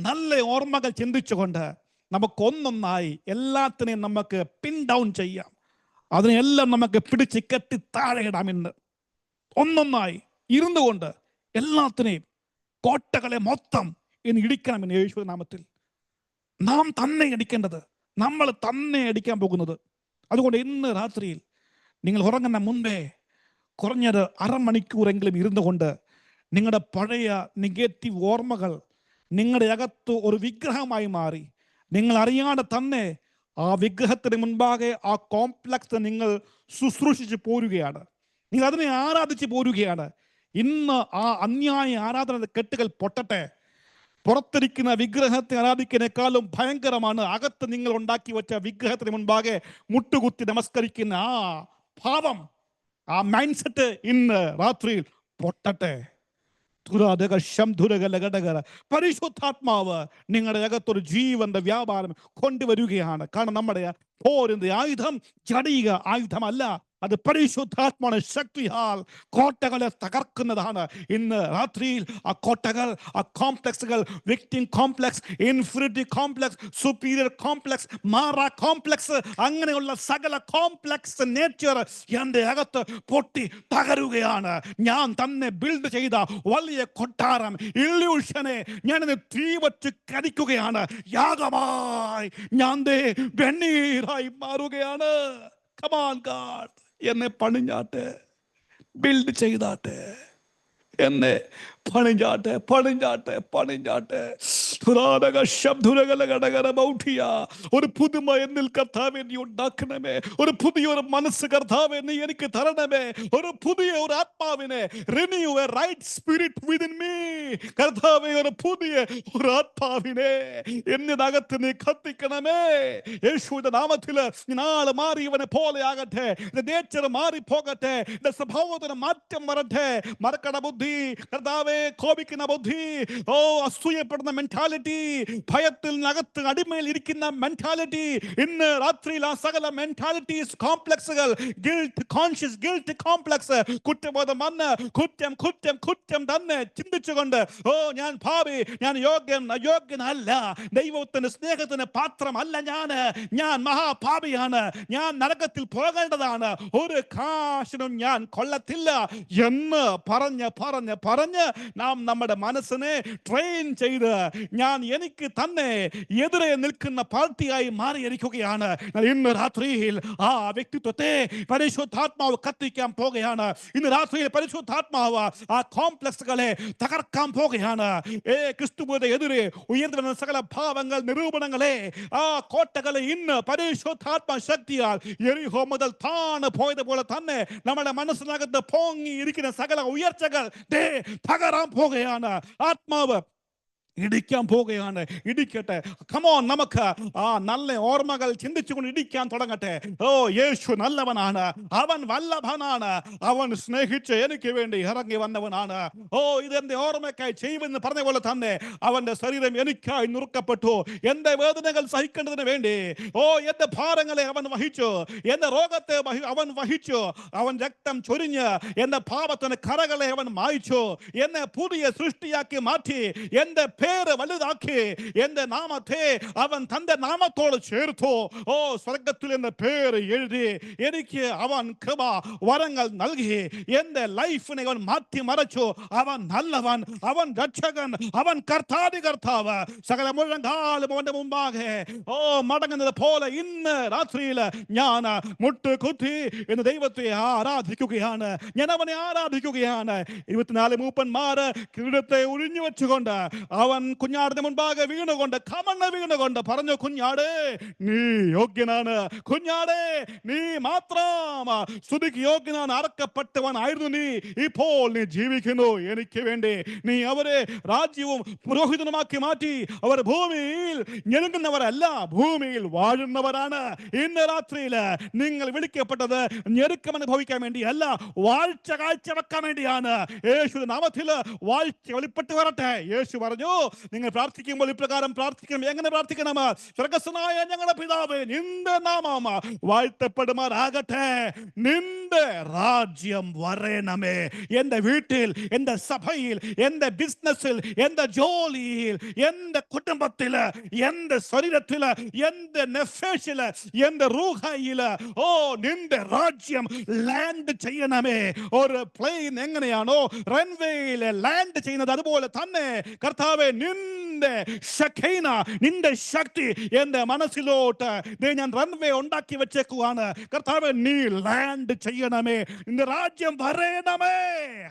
നല്ല ഓർമ്മകൾ ചിന്തിച്ചുകൊണ്ട് നമുക്കൊന്നൊന്നായി എല്ലാത്തിനെയും നമുക്ക് പിൻ ഡൗൺ ചെയ്യാം. അതിനെല്ലാം നമുക്ക് പിടിച്ച് കെട്ടി താഴെ ഇടാം. ഇന്ന് ഒന്നൊന്നായി ഇരുന്നു കൊണ്ട് എല്ലാത്തിനെയും കോട്ടകളെ മൊത്തം ഇനി ഇടിക്കണം. എന്ന് യേശുവിന്റെ നാമത്തിൽ നാം തന്നെ ഇടിക്കേണ്ടത്, നമ്മൾ തന്നെ അടിക്കാൻ പോകുന്നത്. അതുകൊണ്ട് ഇന്ന് രാത്രിയിൽ നിങ്ങൾ ഉറങ്ങുന്ന മുൻപേ കുറഞ്ഞത് അരമണിക്കൂറെങ്കിലും ഇരുന്നു കൊണ്ട് നിങ്ങളുടെ പഴയ നെഗറ്റീവ് ഓർമ്മകൾ നിങ്ങളുടെ അകത്ത് ഒരു വിഗ്രഹമായി മാറി നിങ്ങൾ അറിയാതെ തന്നെ ആ വിഗ്രഹത്തിന് മുൻപാകെ ആ കോംപ്ലക്സ് നിങ്ങൾ ശുശ്രൂഷിച്ച് പോരുകയാണ്. നിങ്ങൾ അതിനെ ആരാധിച്ച് പോരുകയാണ്. ഇന്ന് ആ അന്യായ ആരാധന കെട്ടുകൾ പൊട്ടട്ടെ. പുറത്തിരിക്കുന്ന വിഗ്രഹത്തെ ആരാധിക്കുന്നതിനേക്കാളും ഭയങ്കരമാണ് അകത്ത് നിങ്ങൾ ഉണ്ടാക്കി വെച്ച വിഗ്രഹത്തിന് മുൻപാകെ മുട്ടുകുത്തി നമസ്കരിക്കുന്ന ആ ഭാവം, ആ മൈൻഡ് സെറ്റ് ഇന്ന് രാത്രിയിൽ പൊട്ടട്ടെ. പരിശുദ്ധാത്മാവ് നിങ്ങളുടെ അകത്തൊരു ജീവന്റെ വ്യാപാരം കൊണ്ടുവരികയാണ്. കാരണം നമ്മുടെ പോരിന്റെ ആയുധം ജടിക ആയുധമല്ല, അത് പരിശുദ്ധാത്മാവിന്റെ ശക്തിയാൽ കോട്ടകളെ തകർക്കുന്നതാണ്. ഇന്ന് രാത്രിയിൽ ആ കോട്ടകൾ, ആ കോംപ്ലക്സുകൾ, victim complex, infinity complex, superior complex, Marah complex, അങ്ങനെയുള്ള സകല കോംപ്ലക്സ് നേച്ചർ എൻ്റെ അകത്ത് പൊട്ടി തകരുകയാണ്. ഞാൻ തന്നെ ബിൽഡ് ചെയ്ത വലിയ കൊട്ടാരം, ഇല്യൂഷനെ ഞാനിത് തീ വച്ച് കരിക്കുകയാണ്. യാഗമായി ഞാൻ വെണ്ണീരായി മാറുകയാണ്. Come on, God. എന്നെ പണിഞ്ഞാട്ടെ, ബിൽഡ് ചെയ്താട്ടെ, എന്നെ പണിഞ്ഞാട്ടെ, പണിഞ്ഞാട്ടെ, പണിഞ്ഞാട്ടെ. ഒരു പുതുമ എന്നിൽ കർത്താവേ നീ ഉണ്ടാക്കണമേ. ഒരു പുതിയൊരു മനസ്സ് കർത്താവേ നീ എനിക്ക് തരണമേ. ഒരു പുതിയ ഒരു ആത്മാവിനെ, renew a right spirit within me. കർത്താവേ ഒരു പുതിയ ഒരു ആത്മാവിനെ എന്നിനകത്ത് നീ കത്തിക്കണമേ. യേശുവിന്റെ നാമത്തിൽ നാളെ മാറിയവനെ പോലെ ആകട്ടെ. നേച്ചർ മാറി പോകട്ടെ. സ്വഭാവത്തിന് മാറ്റം വരട്ടെ. മറക്കട ബുദ്ധി കർത്താവേ, കോപിക്കുന്ന ബുദ്ധി, അസൂയപ്പെടുന്ന മെന്റാലിറ്റി, ഭയത്തിനകത്ത് അടിമയിൽ ഇരിക്കുന്ന മെന്റാലിറ്റി, ഇന്ന് രാത്രിയിൽ ആ സകല മെന്റാലിറ്റീസ്, കോംപ്ലക്സുകൾ, ഗിൽറ്റ്, കോൺഷ്യസ് ഗിൽറ്റ് കോംപ്ലക്സ്, കുറ്റബോധം വന്ന് കുറ്റം കുറ്റം കുറ്റം തന്നെ ചിന്തിച്ചുകൊണ്ട് ഞാൻ ഭാവി, ഞാൻ അയോഗ്യനല്ല, ദൈവത്തിന്റെ സ്നേഹത്തിന് പാത്രമല്ല, ഞാൻ മഹാഭാവിയാണ്, ഞാൻ നരകത്തിൽ പോകേണ്ടതാണ്, ഒരു കാശിനും ഞാൻ കൊള്ളത്തില്ല എന്ന് പറഞ്ഞ് പറഞ്ഞ് പറഞ്ഞ് നാം നമ്മുടെ മനസ്സിനെ ട്രെയിൻ ചെയ്ത് ഞാൻ എനിക്ക് തന്നെ എതിരെ നിൽക്കുന്ന പാർട്ടിയായി മാറിയിരിക്കുകയാണ്. ഇന്ന് രാത്രിയിൽ ആ വ്യക്തിത്വത്തെ പരിശുദ്ധാത്മാവ് കത്തിക്കാൻ പോകുകയാണ്. ഇന്ന് രാത്രിയിൽ പരിശുദ്ധാത്മാവ് ആ കോംപ്ലക്സുകളെ തകർക്കാൻ പോകുകയാണ്. ക്രിസ്തുവിന്റെ എതിരെ ഉയർന്ന സകല ഭാവങ്ങൾ, നിരൂപണങ്ങളെ, ആ കോട്ടകളെ ഇന്ന് പരിശുദ്ധാത്മ ശക്തിയാൽ യെരിഹോ മുതൽ താണ് പോയതുപോലെ തന്നെ നമ്മുടെ മനസ്സിനകത്ത് പൊങ്ങി ഇരിക്കുന്ന സകല ഉയർച്ചകൾ തകരാൻ പോകുകയാണ്. ആത്മാവ് ഇടിക്കാൻ പോകുകയാണ്. ഇടിക്കട്ടെ. കമോൺ, നമുക്ക് ആ നല്ല ഓർമ്മകൾ ചിന്തിച്ചുകൊണ്ട് ഇടിക്കാൻ തുടങ്ങട്ടെ. യേശു നല്ലവനാണ്, അവൻ വല്ലഭനാണ്, അവൻ സ്നേഹിച്ച് എനിക്ക് വേണ്ടി ഇറങ്ങി വന്നവനാണ്. ഇതെന്റെ ഓർമ്മയ്ക്കായി ചെയ്യുമെന്ന് പറഞ്ഞ പോലെ തന്നെ അവന്റെ ശരീരം എനിക്കായി നുറുക്കപ്പെട്ടു. എന്റെ വേദനകൾ സഹിക്കേണ്ടതിന് വേണ്ടി എന്റെ ഭാരങ്ങളെ അവൻ വഹിച്ചു, എന്റെ രോഗത്തെ അവൻ വഹിച്ചു. അവൻ രക്തം ചൊരിഞ്ഞ് എന്റെ പാപത്തിന് കറകളെ അവൻ മായ്ച്ചു, എന്നെ പുതിയ സൃഷ്ടിയാക്കി മാറ്റി. എന്റെ പേര് വലുതാക്കി എന്റെ നാമത്തെ അവൻ തന്റെ നാമത്തോട് ചേർത്തു. ഓ, സ്വർഗത്തിൽ എന്റെ പേര് എഴുതി എനിക്ക് അവൻ കൃപ വരങ്ങൾ നൽകി എന്റെ ലൈഫിനെ അവൻ മാറ്റി മറച്ചു. അവൻ നല്ലവൻ, അവൻ രക്ഷകൻ, അവൻ കർത്താതി കർത്താവ്. സകല മുഴങ്കാലും അവന്റെ മുമ്പാകെ മടങ്ങുന്നത് പോലെ ഇന്ന് രാത്രിയിൽ ഞാൻ മുട്ടുകുത്തി എന്ന് ദൈവത്തെ ആരാധിക്കുകയാണ്. ഞാൻ അവനെ ആരാധിക്കുകയാണ്. 24 മൂപ്പന്മാര് കിരീടത്തെ ഉഴിഞ്ഞു വെച്ചുകൊണ്ട് അവൻ കുഞ്ഞാടിന്റെ മുൻപാകെ വീണുകൊണ്ട് കമണ്ണ് വീണുകൊണ്ട് പറഞ്ഞു, കുഞ്ഞാടേ നീ യോഗ്യനാണ്, കുഞ്ഞാടേ നീ മാത്രം സ്തുതിക്ക് യോഗ്യനാണ്. അറക്കപ്പെട്ടവനായിരുന്നു നീ, ഇപ്പോൾ നീ ജീവിക്കുന്നു എനിക്ക് വേണ്ടി. നീ അവരെ രാജ്യവും പുരോഹിതനുമാക്കി മാറ്റി. അവർ ഭൂമിയിൽ ഞെരുങ്ങുന്നവരല്ല, ഭൂമിയിൽ വാഴുന്നവരാണ്. ഇന്ന് രാത്രിയിൽ നിങ്ങൾ വിളിക്കപ്പെട്ടത് ഞെരുക്കം അനുഭവിക്കാൻ വേണ്ടിയല്ല, വാഴ്ച കാഴ്ചവെക്കാൻ വേണ്ടിയാണ്. യേശു നാമത്തിൽ വാഴ്ച വെളിപ്പെട്ട് വരട്ടെ. യേശു പറഞ്ഞു, നിങ്ങൾ പ്രാർത്ഥിക്കുമ്പോൾ ഇപ്രകാരം പ്രാർത്ഥിക്കണം. എങ്ങനെ പ്രാർത്ഥിക്കണം? സ്വർഗ്ഗസ്ഥനായ ഞങ്ങളുടെ പിതാവേ, നിന്റെ നാമം വാഴ്ത്തപ്പെടുമാറാകട്ടെ, നിന്റെ രാജ്യം വരണമേ. എന്റെ വീട്ടിൽ, എന്റെ സഭയിൽ, എന്റെ ബിസിനസ്സിൽ, എന്റെ ജോലിയിൽ, എന്റെ കുടുംബത്തിൽ, എന്റെ ശരീരത്തിൽ, എന്റെ നെഫേഷിൽ, എന്റെ റൂഹയിൽ നിന്റെ രാജ്യം ലാൻഡ് ചെയ്യണമേ. ഒരു പ്ലെയിൻ എങ്ങനെയാണോ റൺവേയിൽ ലാൻഡ് ചെയ്യുന്നത്, അതുപോലെ തന്നെ കർത്താവേ നിന്റെ ശക്തി, നിന്റെ ശക്തി എന്റെ മനസ്സിലോട്ട് ഞാൻ റൺവേ ഉണ്ടാക്കി വെച്ചേക്കുവാണ്. കർത്താവേ നീ ലാൻഡ് ചെയ്യണമേ, നിന്റെ രാജ്യം വരണമേ.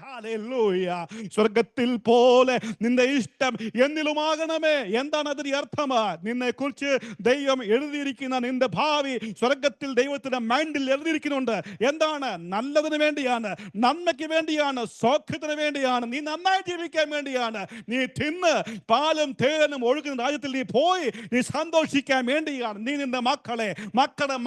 ഹല്ലേലൂയ. സ്വർഗത്തിൽ പോലെ നിന്റെ ഇഷ്ടം എന്നിലുമാകണമേ. എന്താണ് അതിന്റെ അർത്ഥം? നിന്നെ കുറിച്ച് ദൈവം എഴുതിയിരിക്കുന്ന നിന്റെ ഭാവി സ്വർഗത്തിൽ ദൈവത്തിന്റെ മൈൻഡിൽ എഴുതിയിരിക്കുന്നുണ്ട്. എന്താണ്? നല്ലതിന് വേണ്ടിയാണ്, നന്മയ്ക്ക് വേണ്ടിയാണ്, സൗഖ്യത്തിന് വേണ്ടിയാണ്, നീ നന്നായി ജീവിക്കാൻ വേണ്ടിയാണ്. നീ തിന്ന് പാലും തേനും ഒഴുകുന്ന രാജ്യത്തിൽ നീ പോയി നീ സന്തോഷിക്കാൻ വേണ്ടിയാണ്. നീ നിന്റെ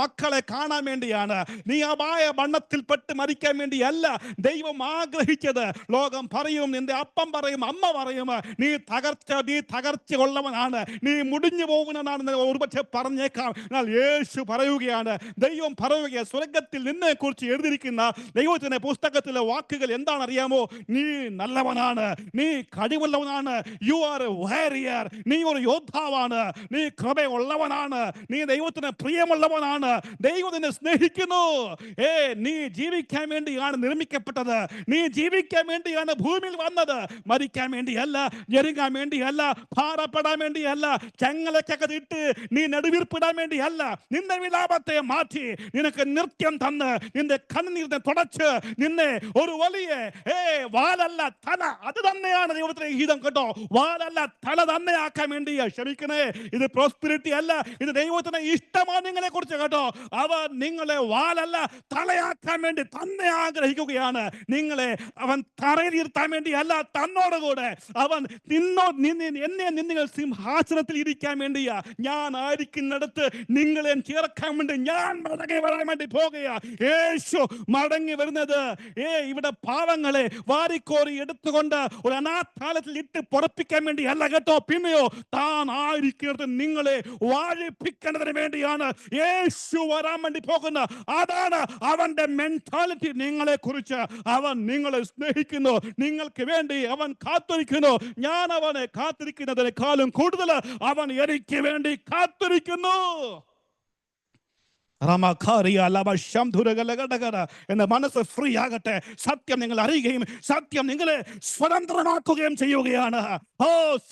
മക്കളെ കാണാൻ വേണ്ടിയാണ്. നീ അപായ ബണ്ണത്തിൽ പെട്ട് മരിക്കാൻ വേണ്ടിയല്ല ദൈവം ആഗ്രഹിച്ചത്. ലോകം പറയും, നിന്റെ അപ്പം പറയും, അമ്മ പറയും, നീ തകർച്ച ഉള്ളവനാണ്, നീ മുടിഞ്ഞു പോകുന്നതാണ് ഒരുപക്ഷെ പറഞ്ഞേക്കാം. എന്നാൽ യേശു പറയുകയാണ്, ദൈവം പറയുക, സ്വർഗത്തിൽ നിന്നെ കുറിച്ച് എഴുതിയിരിക്കുന്ന ദൈവത്തിന്റെ പുസ്തകത്തിലെ വാക്കുകൾ എന്താണെന്നറിയാമോ? നീ നല്ലവനാണ്, നീ കഴിവുള്ളവനാണ്, യു ആർ എ വാരിയർ, നീ ഒരു യോദ്ധാവാണ്, നീ കൃപയുള്ളവനാണ്, നീ ദൈവത്തിന് പ്രിയമുള്ളവനാണ്, ദൈവത്തിനെ സ്നേഹിക്കുന്നു. നീ ജീവിക്കാൻ വേണ്ടിയാണ് നിർമ്മിക്കപ്പെട്ടത്, നീ ജീവിക്കാൻ വേണ്ടിയാണ് ഭൂമിയിൽ വന്നത്, മരിക്കാൻ വേണ്ടിയല്ല, ഞെരുങ്ങാൻ വേണ്ടിയല്ല, ഭാരപ്പെടാൻ വേണ്ടിയല്ല, ചങ്ങലക്കകത്തിട്ട് നീ നെടുവീർപ്പിടാൻ വേണ്ടിയല്ല. നിന്റെ വിലാപത്തെ മാറ്റി നിനക്ക് നൃത്യം തന്ന് നിന്റെ കണ്ണുനീരിനെ തുടച്ച് നിന്നെ ഒരു വലിയ വാലല്ല തല, അത് തന്നെയാണ് ദൈവത്തിന്റെ ഗീതം കേട്ടോ. വാലല്ല തല തന്നെ ആക്കാൻ വേണ്ടിയാ. ക്ഷമിക്കണേ, ഇത് പ്രോസ്പെരിറ്റി അല്ല, ഇത് ദൈവത്തിന് ഇഷ്ടമാണ് നിങ്ങളെ കുറിച്ച് കേട്ടോ. അവൻ നിങ്ങളെ വാലല്ല തലയാക്കാൻ വേണ്ടി തന്നെ ആഗ്രഹിക്കുകയാണ്. നിങ്ങളെ അവൻ തറയിരുത്താൻ വേണ്ടി അല്ല, തന്നോടുകൂടെ അവൻ എന്നെ നിങ്ങൾ സിംഹാസനത്തിൽ ഇരിക്കാൻ വേണ്ടിയാ. ഞാൻ ആയിരിക്കുന്നിടത്ത് നിങ്ങളെ ചേർക്കാൻ വേണ്ടി ഞാൻ മടങ്ങി വരാൻ വേണ്ടി പോകുകയാ. യേശു മടങ്ങി വരുന്നത് ഇവിടെ പാവങ്ങളെ വാരിക്കോരി എടുത്തുകൊണ്ട് ഒരു അനാഥാലയത്തിൽ ഇട്ട് പൊറപ്പിക്കാൻ വേണ്ടി അല്ല കേട്ടോ. പിന്നെയോ താൻ ആയിരിക്കുന്നത് നിങ്ങളെ വാഴിപ്പിക്കേണ്ടതിന് വേണ്ടിയാണ് യേശു വരാൻ വേണ്ടി പോകുന്നത്. അതാണ് അവന്റെ മെന്റാലിറ്റി നിങ്ങളെ കുറിച്ച്. അവൻ നിങ്ങളെ സ്നേഹിക്കുന്നു, നിങ്ങൾക്ക് വേണ്ടി അവൻ കാത്തിരിക്കുന്നു. ഞാൻ അവനെ കാത്തിരിക്കുന്നതിനേക്കാളും കൂടുതൽ അവൻ എനിക്ക് വേണ്ടി കാത്തിരിക്കുന്നു. എന്ന മനസ്സ് ഫ്രീ ആകട്ടെ. സത്യം നിങ്ങൾ അറിയുകയും സത്യം നിങ്ങളെ സ്വതന്ത്രമാക്കുകയും ചെയ്യുകയാണ്.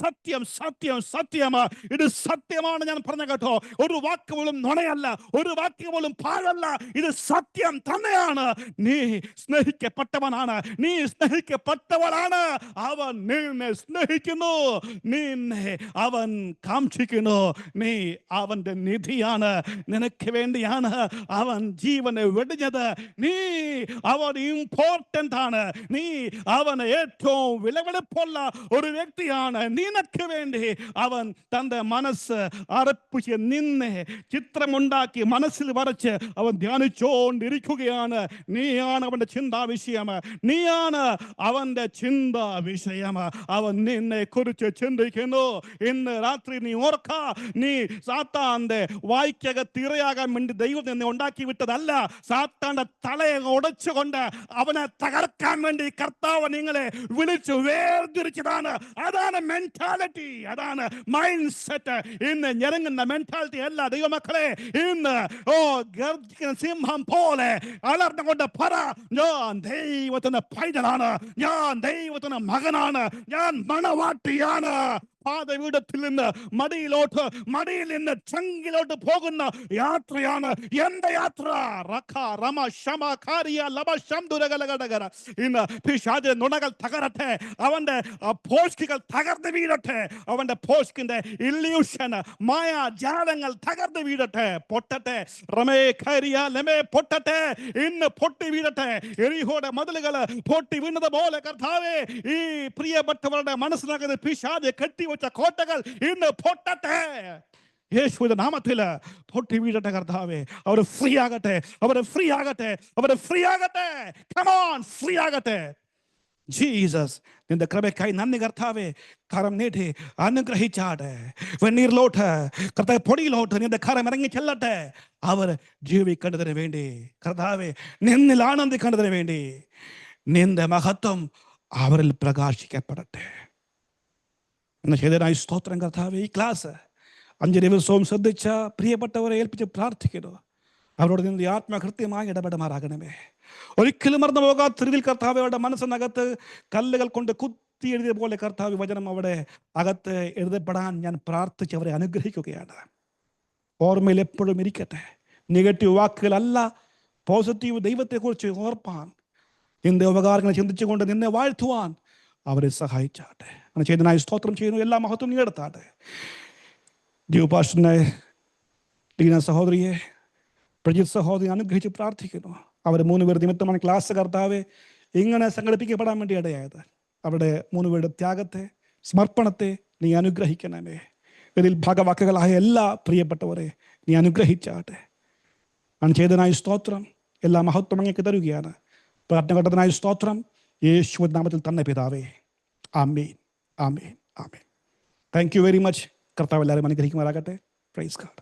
സത്യം സത്യം സത്യം, ഇത് സത്യമാണ് ഞാൻ പറഞ്ഞ കേട്ടോ. ഒരു വാക്ക് പോലും നുണയല്ല, ഒരു വാക്ക് പോലും പാഴല്ല, ഇത് സത്യം തന്നെയാണ്. നീ സ്നേഹിക്കപ്പെട്ടവനാണ്, നീ സ്നേഹിക്കപ്പെട്ടവനാണ്. അവൻ നിന്നെ സ്നേഹിക്കുന്നു, നിന്നെ അവൻ കാക്ഷിക്കുന്നു. നീ അവന്റെ നിധിയാണ്, നിനക്ക് വേണ്ടിയാണ് അവൻ ജീവനെ വെടിഞ്ഞത്. നീ അവൻ ഇമ്പോർട്ടന്റ് ആണ്, നീ അവന് ഏറ്റവും വിലപിടിപ്പുള്ള ഒരു വ്യക്തിയാണ്. നിനക്ക് വേണ്ടി അവൻ തന്റെ മനസ്സ് അർപ്പിച്ച് നിന്നെ ചിത്രമുണ്ടാക്കി മനസ്സിൽ വരച്ച് അവൻ ധ്യാനിച്ചുകൊണ്ടിരിക്കുകയാണ്. നീയാണ് അവന്റെ ചിന്താ വിഷയം, നീയാണ് അവന്റെ ചിന്താ വിഷയം. അവൻ നിന്നെ കുറിച്ച് ചിന്തിക്കുന്നു. ഇന്ന് രാത്രി നീ ഓർക്ക, നീ സാത്താന്റെ വായ്ക്കകത്ത് ഇരയാകാൻ വേണ്ടി ദൈവം നിന്നെ ഉണ്ടാക്കി വിട്ടതല്ല. സാത്താന്റെ തലയെ ഉടച്ചുകൊണ്ട് അവനെ തകർക്കാൻ വേണ്ടി കർത്താവ് നിങ്ങളെ വിളിച്ചു വേർതിരിച്ചതാണ്. അതാണ് മെന്റാലിറ്റി, അതാണ് മൈൻഡ് സെറ്റ്. ഇന്ന് ഞെരങ്ങുന്ന മെന്റാലിറ്റി അല്ല ദൈവമക്കളെ. ഇന്ന് ഗർജിക്കുന്ന സിംഹം പോലെ അലർന്നുകൊണ്ട് പറ, ഞാൻ ദൈവത്തിന്റെ പൈതലാണ്, ഞാൻ ദൈവത്തിന്റെ മകനാണ്, ഞാൻ മണവാട്ടിയാണ്. പാതപീഠത്തിൽ നിന്ന് മടിയിലോട്ട്, മടിയിൽ നിന്ന് ചങ്കിലോട്ട് പോകുന്ന യാത്രയാണ് എന്റെ യാത്ര. ഇന്ന് പിശാചിന്റെ നുണകൾ തകരട്ടെ, അവന്റെ പോസ്റ്റുകൾ തകർന്ന് വീഴട്ടെ, അവന്റെ പോസ്റ്റിന്റെ ഇല്യൂഷൻ മായാജാലങ്ങൾ തകർന്ന് വീഴട്ടെ, പൊട്ടട്ടെ. റമേ കരിയ ലമേ പൊട്ടട്ടെ, ഇന്ന് പൊട്ടി വീഴട്ടെ. എരിഹോയുടെ മതിലുകൾ പൊട്ടി വീണത് പോലെ കർത്താവേ, ഈ പ്രിയപ്പെട്ടവരുടെ മനസ്സിനകത്ത് പിശാച് കെട്ടിവെച്ച കോട്ടകൾ ഇന്ന് പൊട്ടട്ടെ. യേശുവിന്റെ നാമത്തിൽ പൊട്ടി വീഴട്ടെ കർത്താവേ. അവർ ഫ്രീ ആകട്ടെ, അവർ ഫ്രീ ആകട്ടെ, അവർ ഫ്രീ ആകട്ടെ. കം ഓൺ, ഫ്രീ ആകട്ടെ. ജീസസ്, നിന്റെ കൃപയ്ക്കായി നന്ദി കർത്താവേ. കരം നീട്ടി അനുഗ്രഹിച്ചാട്ടെ. വെണ്ണീരിലോട്ട് കർത്താവ്, പൊടിയിലോട്ട് നിന്റെ കരം ഇറങ്ങി ചെല്ലട്ടെ. അവർ ജീവിക്കേണ്ടതിന് വേണ്ടി കർത്താവേ, നിന്നിൽ ആനന്ദിക്കേണ്ടതിന് വേണ്ടി നിന്റെ മഹത്വം അവരിൽ പ്രകാശിക്കപ്പെടട്ടെ. എന്ന ചെയ്തതിനായി സ്തോത്രം കർത്താവേ. ഈ ക്ലാസ് 5 ദിവസവും ശ്രദ്ധിച്ച പ്രിയപ്പെട്ടവരെ ഏൽപ്പിച്ച് പ്രാർത്ഥിക്കുന്നു. അവരോട് നിന്ന് ആത്മ കൃത്യമായി ഇടപെടുമാറാകണമേ. ഒരിക്കലും മറന്നു പോകാത്ത രീതിയിൽ കർത്താവ് അവരുടെ മനസ്സിനകത്ത് കല്ലുകൾ കൊണ്ട് കുത്തി എഴുതിയ പോലെ കർത്താവ് വചനം അവിടെ അകത്ത് എഴുതപ്പെടാൻ ഞാൻ പ്രാർത്ഥിച്ച് അവരെ അനുഗ്രഹിക്കുകയാണ്. ഓർമ്മയിൽ എപ്പോഴും ഇരിക്കട്ടെ. നെഗറ്റീവ് വാക്കുകളല്ല, പോസിറ്റീവ് ദൈവത്തെക്കുറിച്ച് ഓർപ്പാൻ, നിന്റെ ഉപകാരങ്ങൾ ചിന്തിച്ചുകൊണ്ട് നിന്നെ വാഴ്ത്തുവാൻ അവരെ സഹായിച്ചാട്ടെ. അങ്ങനെ ചെയ്തതിനായി സ്തോത്രം ചെയ്യുന്നു. എല്ലാ മഹത്വം നീ എടുത്താട്ടെ. ദൈവപാസ്റ്ററിനെ, ടീന സഹോദരിയെ, പ്രജിത് സഹോദരി അനുഗ്രഹിച്ച് പ്രാർത്ഥിക്കുന്നു. അവർ 3 പേർ നിമിത്തമാണ് ക്ലാസ് കർത്താവെ ഇങ്ങനെ സംഘടിപ്പിക്കപ്പെടാൻ വേണ്ടി ഇടയായത്. അവരുടെ 3 പേരുടെ ത്യാഗത്തെ, സമർപ്പണത്തെ നീ അനുഗ്രഹിക്കണമേ. ഇതിൽ ഭാഗവാക്കുകളായ എല്ലാ പ്രിയപ്പെട്ടവരെ നീ അനുഗ്രഹിച്ചാട്ടെ. അങ്ങനെ ചെയ്തതിനായി സ്തോത്രം. എല്ലാ മഹത്വം അങ്ങേക്ക് തരുകയാണ്. പ്രാർത്ഥനഘട്ടത്തിനായി സ്തോത്രം. യേശുവിന്റെ നാമത്തിൽ തന്നെ പിതാവേ, amen, amen, amen. Thank you very much. കർത്താവ് എല്ലാവരും അനുഗ്രഹിക്കുമാറാകട്ടെ. Praise God.